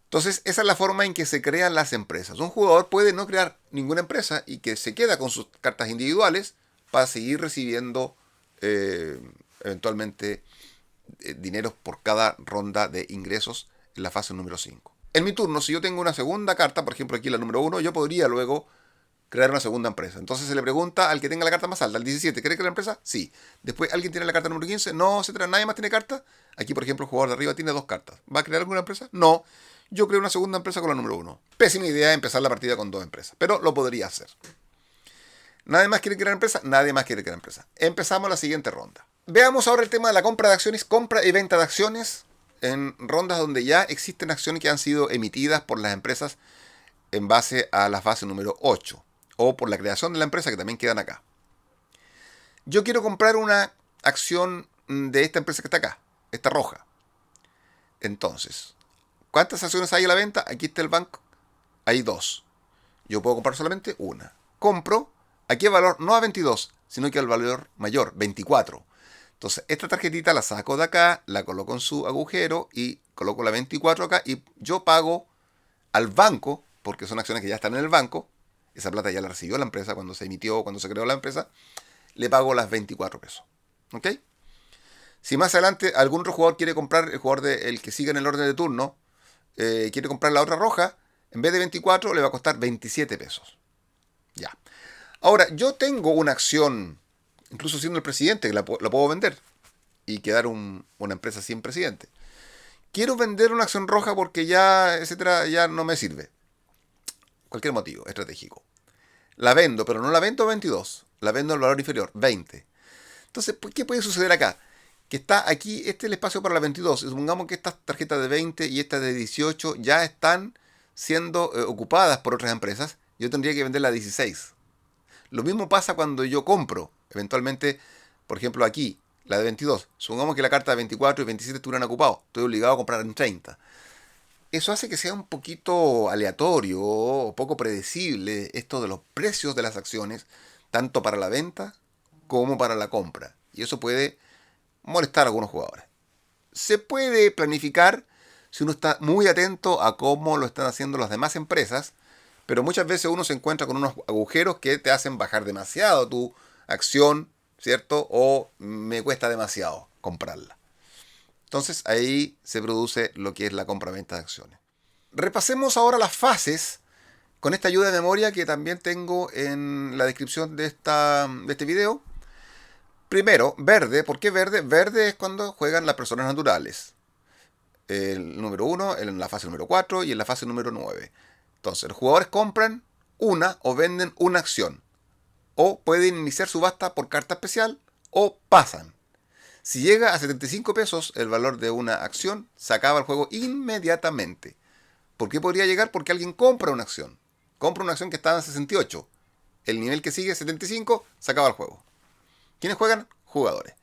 Entonces, esa es la forma en que se crean las empresas. Un jugador puede no crear ninguna empresa y que se queda con sus cartas individuales para seguir recibiendo eventualmente dineros por cada ronda de ingresos en la fase número 5. En mi turno, si yo tengo una segunda carta, por ejemplo aquí la número 1, yo podría luego crear una segunda empresa. Entonces se le pregunta al que tenga la carta más alta, al 17, ¿quiere crear empresa? Sí. Después, ¿alguien tiene la carta número 15? No, etcétera. ¿Nadie más tiene carta? Aquí, por ejemplo, el jugador de arriba tiene 2 cartas. ¿Va a crear alguna empresa? No. Yo creo una segunda empresa con la número 1. Pésima idea empezar la partida con 2 empresas, pero lo podría hacer. ¿Nadie más quiere crear empresa? Nadie más quiere crear empresa. Empezamos la siguiente ronda. Veamos ahora el tema de la compra de acciones, compra y venta de acciones en rondas donde ya existen acciones que han sido emitidas por las empresas en base a la fase número 8 o por la creación de la empresa que también quedan acá. Yo quiero comprar una acción de esta empresa que está acá, esta roja. Entonces, ¿cuántas acciones hay a la venta? Aquí está el banco. Hay 2. Yo puedo comprar solamente una. Compro, aquí el valor no a 22, sino que al valor mayor, 24. Entonces, esta tarjetita la saco de acá, la coloco en su agujero y coloco la 24 acá y yo pago al banco, porque son acciones que ya están en el banco, esa plata ya la recibió la empresa cuando se emitió, cuando se creó la empresa, le pago las 24 pesos. ¿Ok? Si más adelante algún otro jugador quiere comprar, el jugador el que siga en el orden de turno, quiere comprar la otra roja, en vez de 24 le va a costar 27 pesos. Ya. Ahora, yo tengo una acción, incluso siendo el presidente, que la puedo vender y quedar una empresa sin presidente. Quiero vender una acción roja porque ya, etcétera, ya no me sirve. Cualquier motivo estratégico. La vendo, pero no la vendo a 22. La vendo al valor inferior, 20. Entonces, ¿qué puede suceder acá? Que está aquí, este es el espacio para la 22. Supongamos que estas tarjetas de 20 y estas de 18 ya están siendo ocupadas por otras empresas. Yo tendría que venderla a 16. Lo mismo pasa cuando yo compro. Eventualmente, por ejemplo aquí, la de 22. Supongamos que la carta de 24 y 27 estuvieran ocupados. Estoy obligado a comprar en 30. Eso hace que sea un poquito aleatorio o poco predecible esto de los precios de las acciones, tanto para la venta como para la compra. Y eso puede molestar a algunos jugadores. Se puede planificar si uno está muy atento a cómo lo están haciendo las demás empresas, pero muchas veces uno se encuentra con unos agujeros que te hacen bajar demasiado tu acción, ¿cierto? O me cuesta demasiado comprarla. Entonces ahí se produce lo que es la compra-venta de acciones. Repasemos ahora las fases con esta ayuda de memoria que también tengo en la descripción de este video. Primero, verde. ¿Por qué verde? Verde es cuando juegan las personas naturales. El número 1, en la fase número 4 y en la fase número 9. Entonces, los jugadores compran una o venden una acción. O pueden iniciar subasta por carta especial o pasan. Si llega a 75 pesos el valor de una acción, se acaba el juego inmediatamente. ¿Por qué podría llegar? Porque alguien compra una acción. Compra una acción que estaba en 68. El nivel que sigue, 75, se acaba el juego. ¿Quiénes juegan? Jugadores.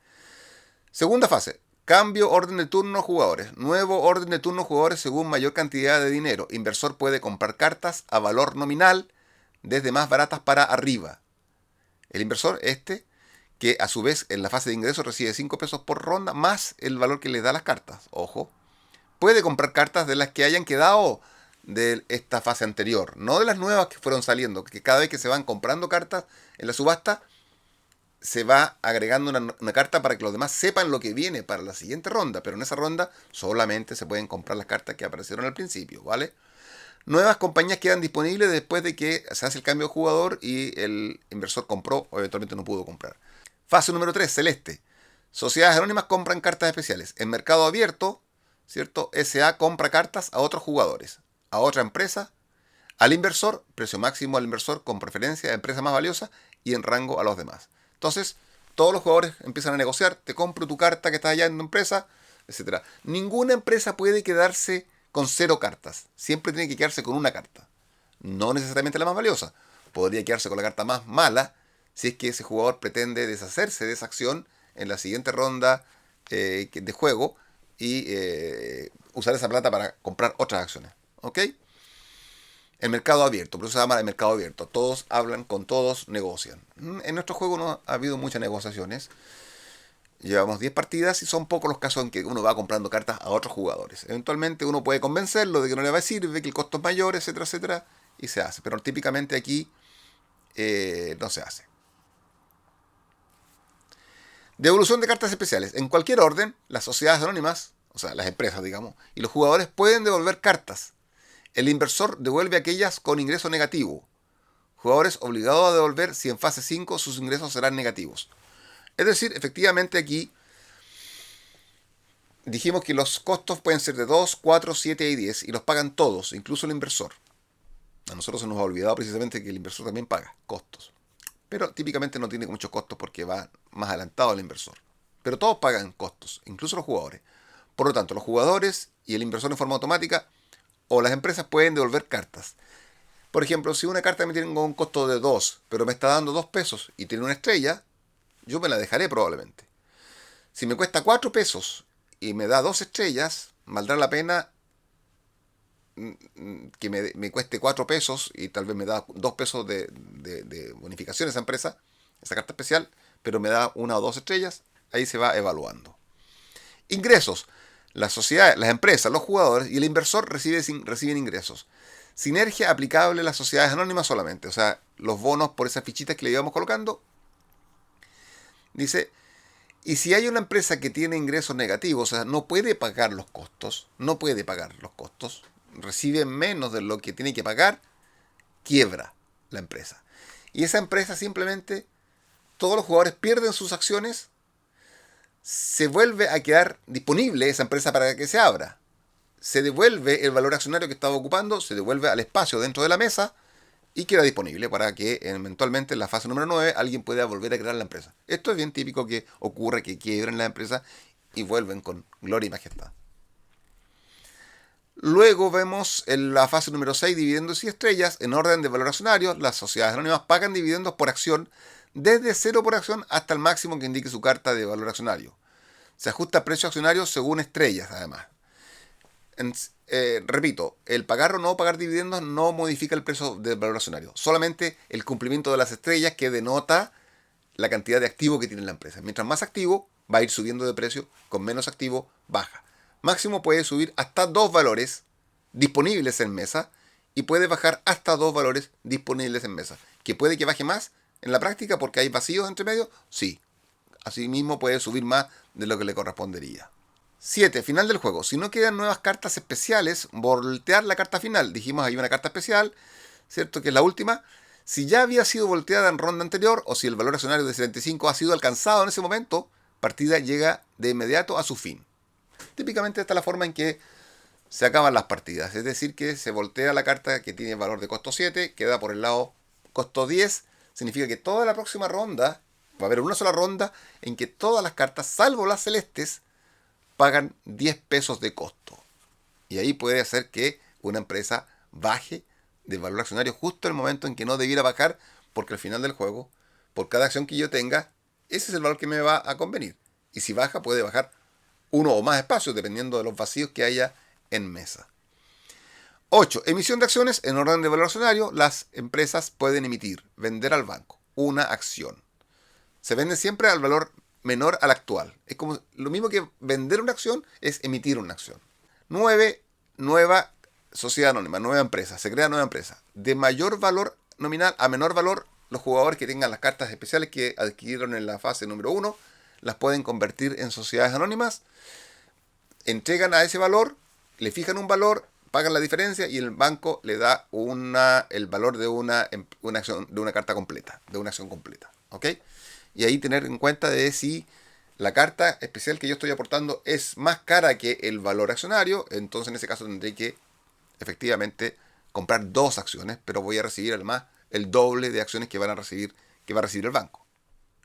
Segunda fase. Cambio orden de turno jugadores. Nuevo orden de turno jugadores según mayor cantidad de dinero. Inversor puede comprar cartas a valor nominal desde más baratas para arriba. El inversor, que a su vez en la fase de ingreso recibe 5 pesos por ronda más el valor que le da las cartas. Ojo. Puede comprar cartas de las que hayan quedado de esta fase anterior. No de las nuevas que fueron saliendo. Que cada vez que se van comprando cartas en la subasta, se va agregando una carta para que los demás sepan lo que viene para la siguiente ronda, pero en esa ronda solamente se pueden comprar las cartas que aparecieron al principio, ¿vale? Nuevas compañías quedan disponibles después de que se hace el cambio de jugador y el inversor compró o eventualmente no pudo comprar. Fase número 3, celeste. Sociedades anónimas compran cartas especiales. En mercado abierto, ¿cierto? SA compra cartas a otros jugadores, a otra empresa, al inversor, precio máximo al inversor con preferencia a empresa más valiosa y en rango a los demás. Entonces, todos los jugadores empiezan a negociar, te compro tu carta que está allá en tu empresa, etcétera. Ninguna empresa puede quedarse con 0 cartas. Siempre tiene que quedarse con una carta. No necesariamente la más valiosa. Podría quedarse con la carta más mala si es que ese jugador pretende deshacerse de esa acción en la siguiente ronda de juego y usar esa plata para comprar otras acciones. ¿Ok? El mercado abierto, por eso se llama el mercado abierto. Todos hablan con todos, negocian. En nuestro juego no ha habido muchas negociaciones. Llevamos 10 partidas y son pocos los casos en que uno va comprando cartas a otros jugadores. Eventualmente uno puede convencerlo de que no le va a sirve, que el costo es mayor, etcétera, etcétera, y se hace. Pero típicamente aquí no se hace. Devolución de cartas especiales. En cualquier orden, las sociedades anónimas, o sea, las empresas, digamos, y los jugadores pueden devolver cartas. El inversor devuelve aquellas con ingreso negativo. Jugadores obligados a devolver si en fase 5 sus ingresos serán negativos. Es decir, efectivamente aquí dijimos que los costos pueden ser de 2, 4, 7 y 10 y los pagan todos, incluso el inversor. A nosotros se nos ha olvidado precisamente que el inversor también paga costos. Pero típicamente no tiene muchos costos porque va más adelantado el inversor. Pero todos pagan costos, incluso los jugadores. Por lo tanto, los jugadores y el inversor en forma automática o las empresas pueden devolver cartas. Por ejemplo, si una carta me tiene un costo de 2, pero me está dando 2 pesos y tiene una estrella, yo me la dejaré probablemente. Si me cuesta 4 pesos y me da 2 estrellas, valdrá la pena que me cueste 4 pesos y tal vez me da 2 pesos de bonificación esa empresa, esa carta especial, pero me da 1 o 2 estrellas, ahí se va evaluando. Ingresos. Las sociedades, las empresas, los jugadores y el inversor reciben ingresos. Sinergia aplicable a las sociedades anónimas solamente, o sea, los bonos por esas fichitas que le íbamos colocando. Dice, y si hay una empresa que tiene ingresos negativos, o sea, no puede pagar los costos, recibe menos de lo que tiene que pagar, quiebra la empresa. Y esa empresa simplemente, todos los jugadores pierden sus acciones, se vuelve a quedar disponible esa empresa para que se abra. Se devuelve el valor accionario que estaba ocupando, se devuelve al espacio dentro de la mesa y queda disponible para que eventualmente en la fase número 9 alguien pueda volver a crear la empresa. Esto es bien típico que ocurre, que quiebren la empresa y vuelven con gloria y majestad. Luego vemos en la fase número 6 dividendos y estrellas en orden de valor accionario. Las sociedades anónimas pagan dividendos por acción desde 0 por acción hasta el máximo que indique su carta de valor accionario. Se ajusta el precio accionario según estrellas además. Repito, el pagar o no pagar dividendos no modifica el precio del valor accionario. Solamente el cumplimiento de las estrellas que denota la cantidad de activo que tiene la empresa. Mientras más activo, va a ir subiendo de precio, con menos activo, baja. Máximo puede subir hasta 2 valores disponibles en mesa y puede bajar hasta 2 valores disponibles en mesa. ¿Que puede que baje más en la práctica porque hay vacíos entre medio? Sí. Asimismo puede subir más de lo que le correspondería. 7. Final del juego. Si no quedan nuevas cartas especiales, voltear la carta final. Dijimos hay una carta especial, ¿cierto? Que es la última. Si ya había sido volteada en ronda anterior o si el valor accionario de 75 ha sido alcanzado en ese momento, partida llega de inmediato a su fin. Típicamente esta es la forma en que se acaban las partidas. Es decir, que se voltea la carta que tiene valor de costo 7, queda por el lado costo 10. Significa que toda la próxima ronda, va a haber una sola ronda en que todas las cartas, salvo las celestes, pagan 10 pesos de costo. Y ahí puede hacer que una empresa baje de valor accionario justo en el momento en que no debiera bajar, porque al final del juego, por cada acción que yo tenga, ese es el valor que me va a convenir. Y si baja, puede bajar uno o más espacios, dependiendo de los vacíos que haya en mesa. 8. Emisión de acciones en orden de valor accionario. Las empresas pueden emitir, vender al banco, una acción. Se vende siempre al valor menor al actual. Es como lo mismo que vender una acción es emitir una acción. 9. Nueva sociedad anónima, nueva empresa. Se crea nueva empresa. De mayor valor nominal a menor valor los jugadores que tengan las cartas especiales que adquirieron en la fase número 1 las pueden convertir en sociedades anónimas, entregan a ese valor, le fijan un valor, pagan la diferencia y el banco le da el valor de una acción, de una carta completa, de una acción completa. ¿Ok? Y ahí tener en cuenta de si la carta especial que yo estoy aportando es más cara que el valor accionario, entonces en ese caso tendré que efectivamente comprar 2 acciones, pero voy a recibir además el doble de acciones que va a recibir el banco.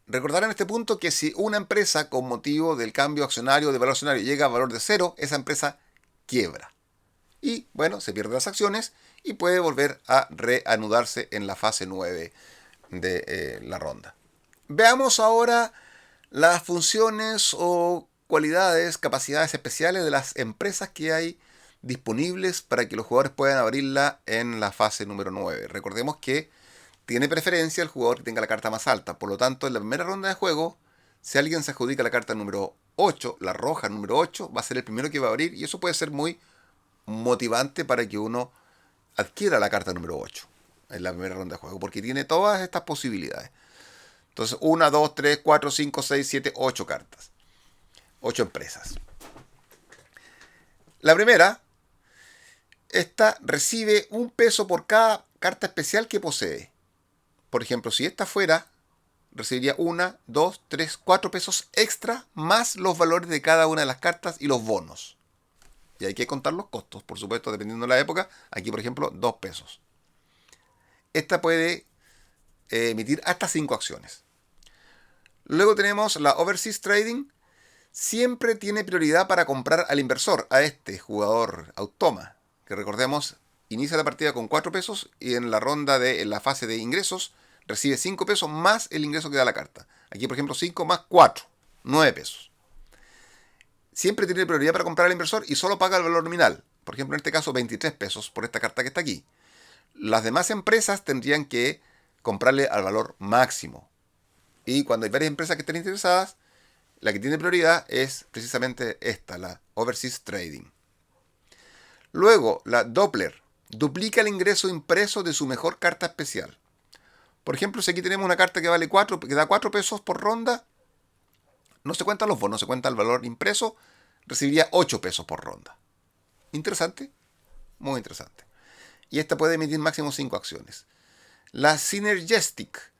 Recordar en este punto que si una empresa con motivo del cambio accionario de valor accionario llega a valor de 0, esa empresa quiebra. Y bueno, se pierden las acciones y puede volver a reanudarse en la fase 9 de la ronda. Veamos ahora las funciones o cualidades, capacidades especiales de las empresas que hay disponibles para que los jugadores puedan abrirla en la fase número 9. Recordemos que tiene preferencia el jugador que tenga la carta más alta. Por lo tanto, en la primera ronda de juego, si alguien se adjudica la carta número 8, la roja número 8, va a ser el primero que va a abrir y eso puede ser muy motivante para que uno adquiera la carta número 8 en la primera ronda de juego, porque tiene todas estas posibilidades. Entonces, 1, 2, 3, 4, 5, 6, 7, 8 cartas. 8 empresas. La primera, esta recibe un peso por cada carta especial que posee. Por ejemplo, si esta fuera, recibiría 1, 2, 3, 4 pesos extra más los valores de cada una de las cartas y los bonos. Y hay que contar los costos, por supuesto, dependiendo de la época. Aquí, por ejemplo, 2 pesos. Esta puede emitir hasta 5 acciones. Luego tenemos la Overseas Trading. Siempre tiene prioridad para comprar al inversor, a este jugador automa, que recordemos, inicia la partida con 4 pesos y en la fase de ingresos recibe 5 pesos más el ingreso que da la carta. Aquí, por ejemplo, 5 más 4, 9 pesos. Siempre tiene prioridad para comprar al inversor y solo paga el valor nominal. Por ejemplo, en este caso, 23 pesos por esta carta que está aquí. Las demás empresas tendrían que comprarle al valor máximo. Y cuando hay varias empresas que estén interesadas, la que tiene prioridad es precisamente esta, la Overseas Trading. Luego, la Doppler. Duplica el ingreso impreso de su mejor carta especial. Por ejemplo, si aquí tenemos una carta que vale 4, que da 4 pesos por ronda, no se cuentan los bonos, se cuenta el valor impreso, recibiría 8 pesos por ronda. Interesante, muy interesante. Y esta puede emitir máximo 5 acciones. La Synergistic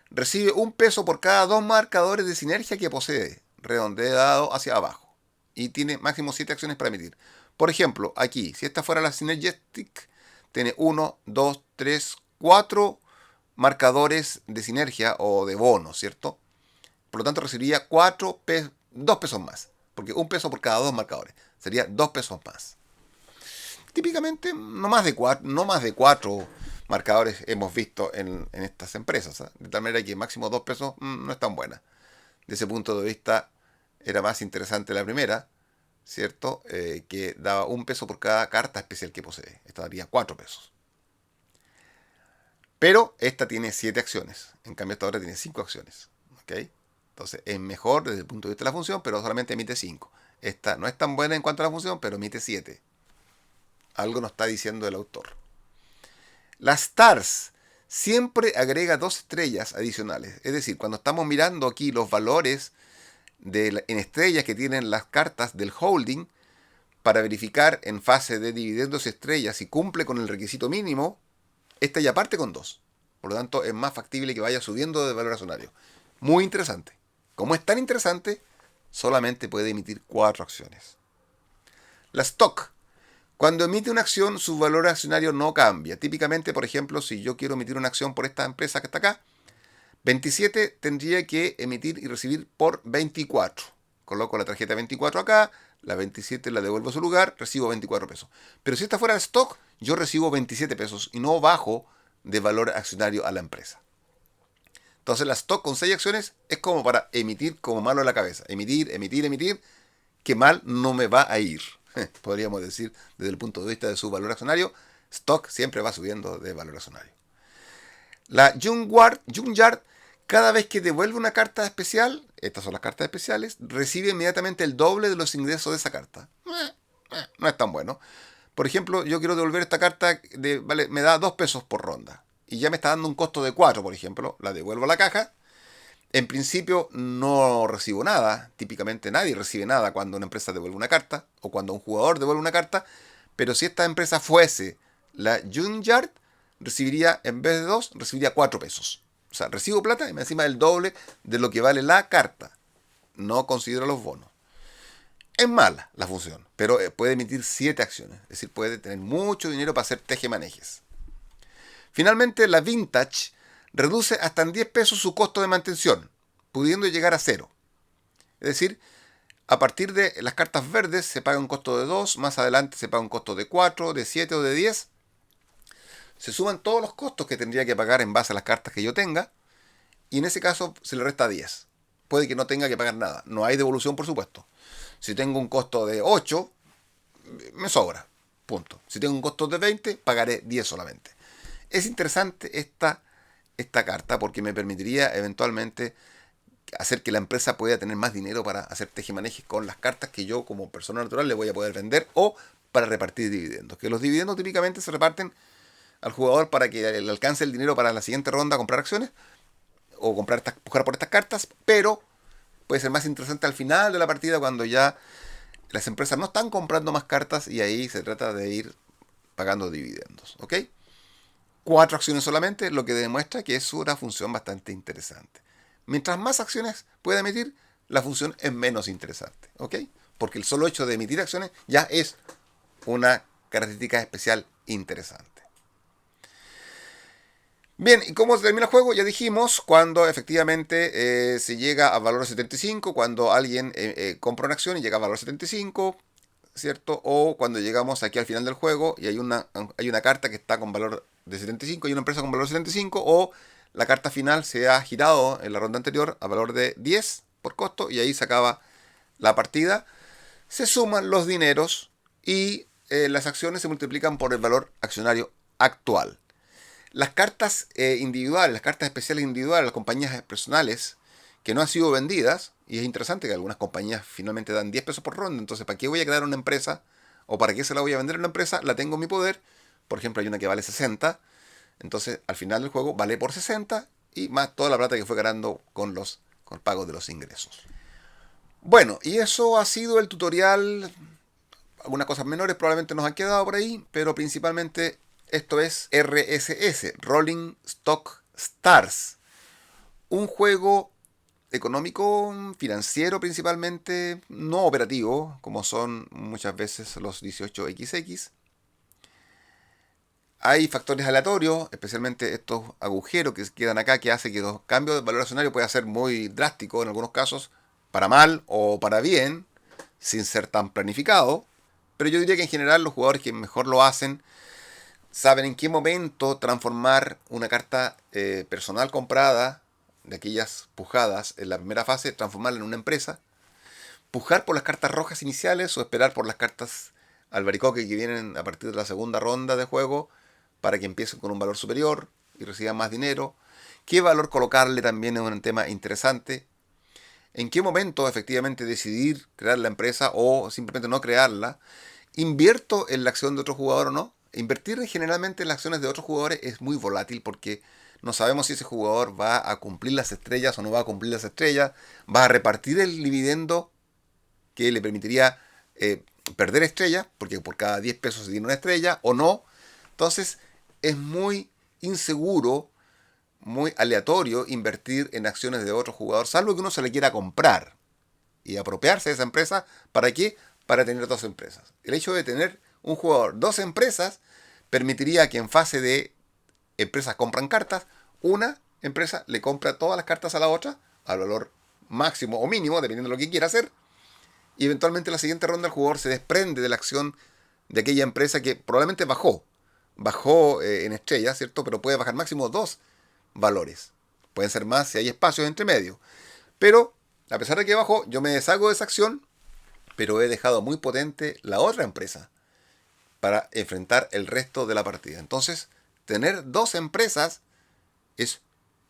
recibe 1 peso por cada 2 marcadores de sinergia que posee, redondeado hacia abajo. Y tiene máximo 7 acciones para emitir. Por ejemplo, aquí, si esta fuera la Synergistic, tiene 1, 2, 3, 4 marcadores de sinergia o de bonos, ¿cierto? Por lo tanto, recibiría 2 pesos más. Porque 1 peso por cada 2 marcadores. Sería 2 pesos más. Típicamente, no más de 4 marcadores hemos visto en estas empresas. ¿Eh? De tal manera que máximo 2 pesos no es tan buena. De ese punto de vista, era más interesante la primera, ¿cierto? Que daba 1 peso por cada carta especial que posee. Esta daría 4 pesos. Pero esta tiene 7 acciones. En cambio, esta otra tiene 5 acciones. ¿Ok? Entonces, es mejor desde el punto de vista de la función, pero solamente emite 5. Esta no es tan buena en cuanto a la función, pero emite 7. Algo nos está diciendo el autor. La Stars siempre agrega 2 estrellas adicionales. Es decir, cuando estamos mirando aquí los valores en estrellas que tienen las cartas del holding, para verificar en fase de dividendos estrellas si cumple con el requisito mínimo, esta ya parte con 2. Por lo tanto, es más factible que vaya subiendo de valor accionario. Muy interesante. Como es tan interesante, solamente puede emitir 4 acciones. La Stock. Cuando emite una acción, su valor accionario no cambia. Típicamente, por ejemplo, si yo quiero emitir una acción por esta empresa que está acá, 27 tendría que emitir y recibir por 24. Coloco la tarjeta 24 acá, la 27 la devuelvo a su lugar, recibo 24 pesos. Pero si esta fuera de stock, yo recibo 27 pesos y no bajo de valor accionario a la empresa. Entonces la stock con 6 acciones es como para emitir como malo en la cabeza. Emitir, emitir, emitir, que mal no me va a ir. Podríamos decir desde el punto de vista de su valor accionario, stock siempre va subiendo de valor accionario. La Junkyard, cada vez que devuelve una carta especial, estas son las cartas especiales, recibe inmediatamente el doble de los ingresos de esa carta. No es tan bueno. Por ejemplo, yo quiero devolver esta carta, me da 2 pesos por ronda. y ya me está dando un costo de 4, por ejemplo, la devuelvo a la caja. En principio no recibo nada, típicamente nadie recibe nada cuando una empresa devuelve una carta o cuando un jugador devuelve una carta, pero si esta empresa fuese la Junkyard, recibiría, en vez de 2, recibiría 4 pesos. O sea, recibo plata y me encima el doble de lo que vale la carta. No considero los bonos. Es mala la función, pero puede emitir 7 acciones, es decir, puede tener mucho dinero para hacer tejemanejes. Finalmente, la Vintage reduce hasta en 10 pesos su costo de mantención, pudiendo llegar a 0. Es decir, a partir de las cartas verdes se paga un costo de 2, más adelante se paga un costo de 4, de 7 o de 10. Se suman todos los costos que tendría que pagar en base a las cartas que yo tenga, y en ese caso se le resta 10. Puede que no tenga que pagar nada, no hay devolución por supuesto. Si tengo un costo de 8, me sobra, punto. Si tengo un costo de 20, pagaré 10 solamente. Es interesante esta carta porque me permitiría eventualmente hacer que la empresa pueda tener más dinero para hacer tejemanejes con las cartas que yo como persona natural le voy a poder vender o para repartir dividendos. Que los dividendos típicamente se reparten al jugador para que le alcance el dinero para la siguiente ronda a comprar acciones o jugar por estas cartas, pero puede ser más interesante al final de la partida cuando ya las empresas no están comprando más cartas y ahí se trata de ir pagando dividendos. ¿Ok? 4 acciones solamente, lo que demuestra que es una función bastante interesante. Mientras más acciones pueda emitir, la función es menos interesante. ¿Ok? Porque el solo hecho de emitir acciones ya es una característica especial interesante. Bien, ¿y cómo se termina el juego? Ya dijimos, cuando efectivamente se llega a valor 75, cuando alguien compra una acción y llega a valor 75, ¿cierto? O cuando llegamos aquí al final del juego y hay una carta que está con valor de 75 y una empresa con valor 75, o la carta final se ha girado en la ronda anterior a valor de 10 por costo y ahí se acaba la partida. Se suman los dineros y las acciones se multiplican por el valor accionario actual. Las cartas individuales, las cartas especiales individuales, las compañías personales que no han sido vendidas, y es interesante que algunas compañías finalmente dan 10 pesos por ronda, entonces ¿para qué voy a crear una empresa? ¿O para qué se la voy a vender a una empresa? La tengo en mi poder, por ejemplo hay una que vale 60, entonces al final del juego vale por 60 y más toda la plata que fue ganando con el pago de los ingresos. Bueno, y eso ha sido el tutorial. Algunas cosas menores probablemente nos han quedado por ahí, pero principalmente esto es RSS, Rolling Stock Stars. Un juego económico, financiero principalmente, no operativo, como son muchas veces los 18XX. Hay factores aleatorios, especialmente estos agujeros que quedan acá, que hace que los cambios de valor accionario puedan ser muy drásticos en algunos casos, para mal o para bien, sin ser tan planificado. Pero yo diría que en general los jugadores que mejor lo hacen saben en qué momento transformar una carta personal comprada, de aquellas pujadas en la primera fase, transformarla en una empresa, pujar por las cartas rojas iniciales o esperar por las cartas albaricoque que vienen a partir de la segunda ronda de juego para que empiecen con un valor superior y reciban más dinero. ¿Qué valor colocarle también es un tema interesante? ¿En qué momento efectivamente decidir crear la empresa o simplemente no crearla? ¿Invierto en la acción de otro jugador o no? Invertir generalmente en las acciones de otros jugadores es muy volátil porque no sabemos si ese jugador va a cumplir las estrellas o no va a cumplir las estrellas, va a repartir el dividendo que le permitiría perder estrellas, porque por cada 10 pesos se tiene una estrella, o no. Entonces es muy inseguro, muy aleatorio invertir en acciones de otro jugador, salvo que uno se le quiera comprar y apropiarse de esa empresa. ¿Para qué? Para tener dos empresas. El hecho de tener un jugador, dos empresas, permitiría que en fase de empresas compran cartas, una empresa le compra todas las cartas a la otra, al valor máximo o mínimo, dependiendo de lo que quiera hacer, y eventualmente en la siguiente ronda el jugador se desprende de la acción de aquella empresa que probablemente bajó en estrellas, ¿cierto? Pero puede bajar máximo dos valores. Pueden ser más si hay espacios entre medio. Pero, a pesar de que bajó, yo me deshago de esa acción, pero he dejado muy potente la otra empresa para enfrentar el resto de la partida. Entonces, tener dos empresas es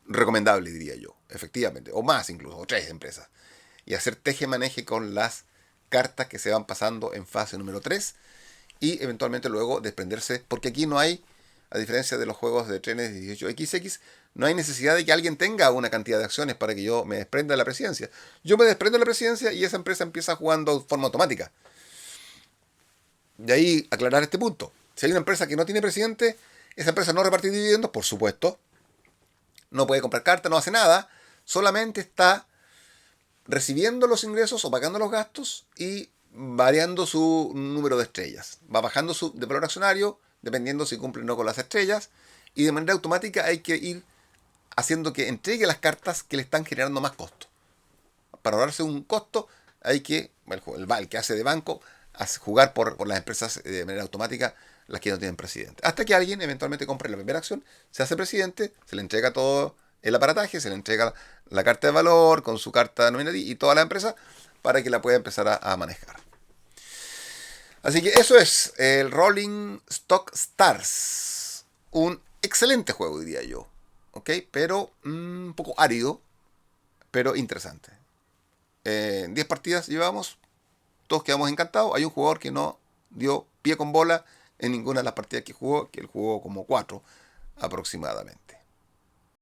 recomendable, diría yo, efectivamente, o más incluso, o tres empresas. Y hacer teje-maneje con las cartas que se van pasando en fase número 3 y eventualmente luego desprenderse, porque aquí no hay a diferencia de los juegos de trenes de 18XX, no hay necesidad de que alguien tenga una cantidad de acciones para que yo me desprenda de la presidencia. Yo me desprendo de la presidencia y esa empresa empieza jugando de forma automática. De ahí aclarar este punto. Si hay una empresa que no tiene presidente, esa empresa no reparte dividendos, por supuesto. No puede comprar cartas, no hace nada. Solamente está recibiendo los ingresos o pagando los gastos y variando su número de estrellas. Va bajando su de valor accionario dependiendo si cumple o no con las estrellas. Y de manera automática hay que ir haciendo que entregue las cartas que le están generando más costo. Para ahorrarse un costo hay que, el que hace de banco, jugar por las empresas de manera automática, las que no tienen presidente. Hasta que alguien eventualmente compre la primera acción, se hace presidente, se le entrega todo el aparataje, se le entrega la carta de valor con su carta nominal y toda la empresa para que la pueda empezar a manejar. Así que eso es el Rolling Stock Stars. Un excelente juego, diría yo. ¿Ok? Pero un poco árido, pero interesante. 10 partidas llevamos, todos quedamos encantados. Hay un jugador que no dio pie con bola en ninguna de las partidas que él jugó como 4 aproximadamente.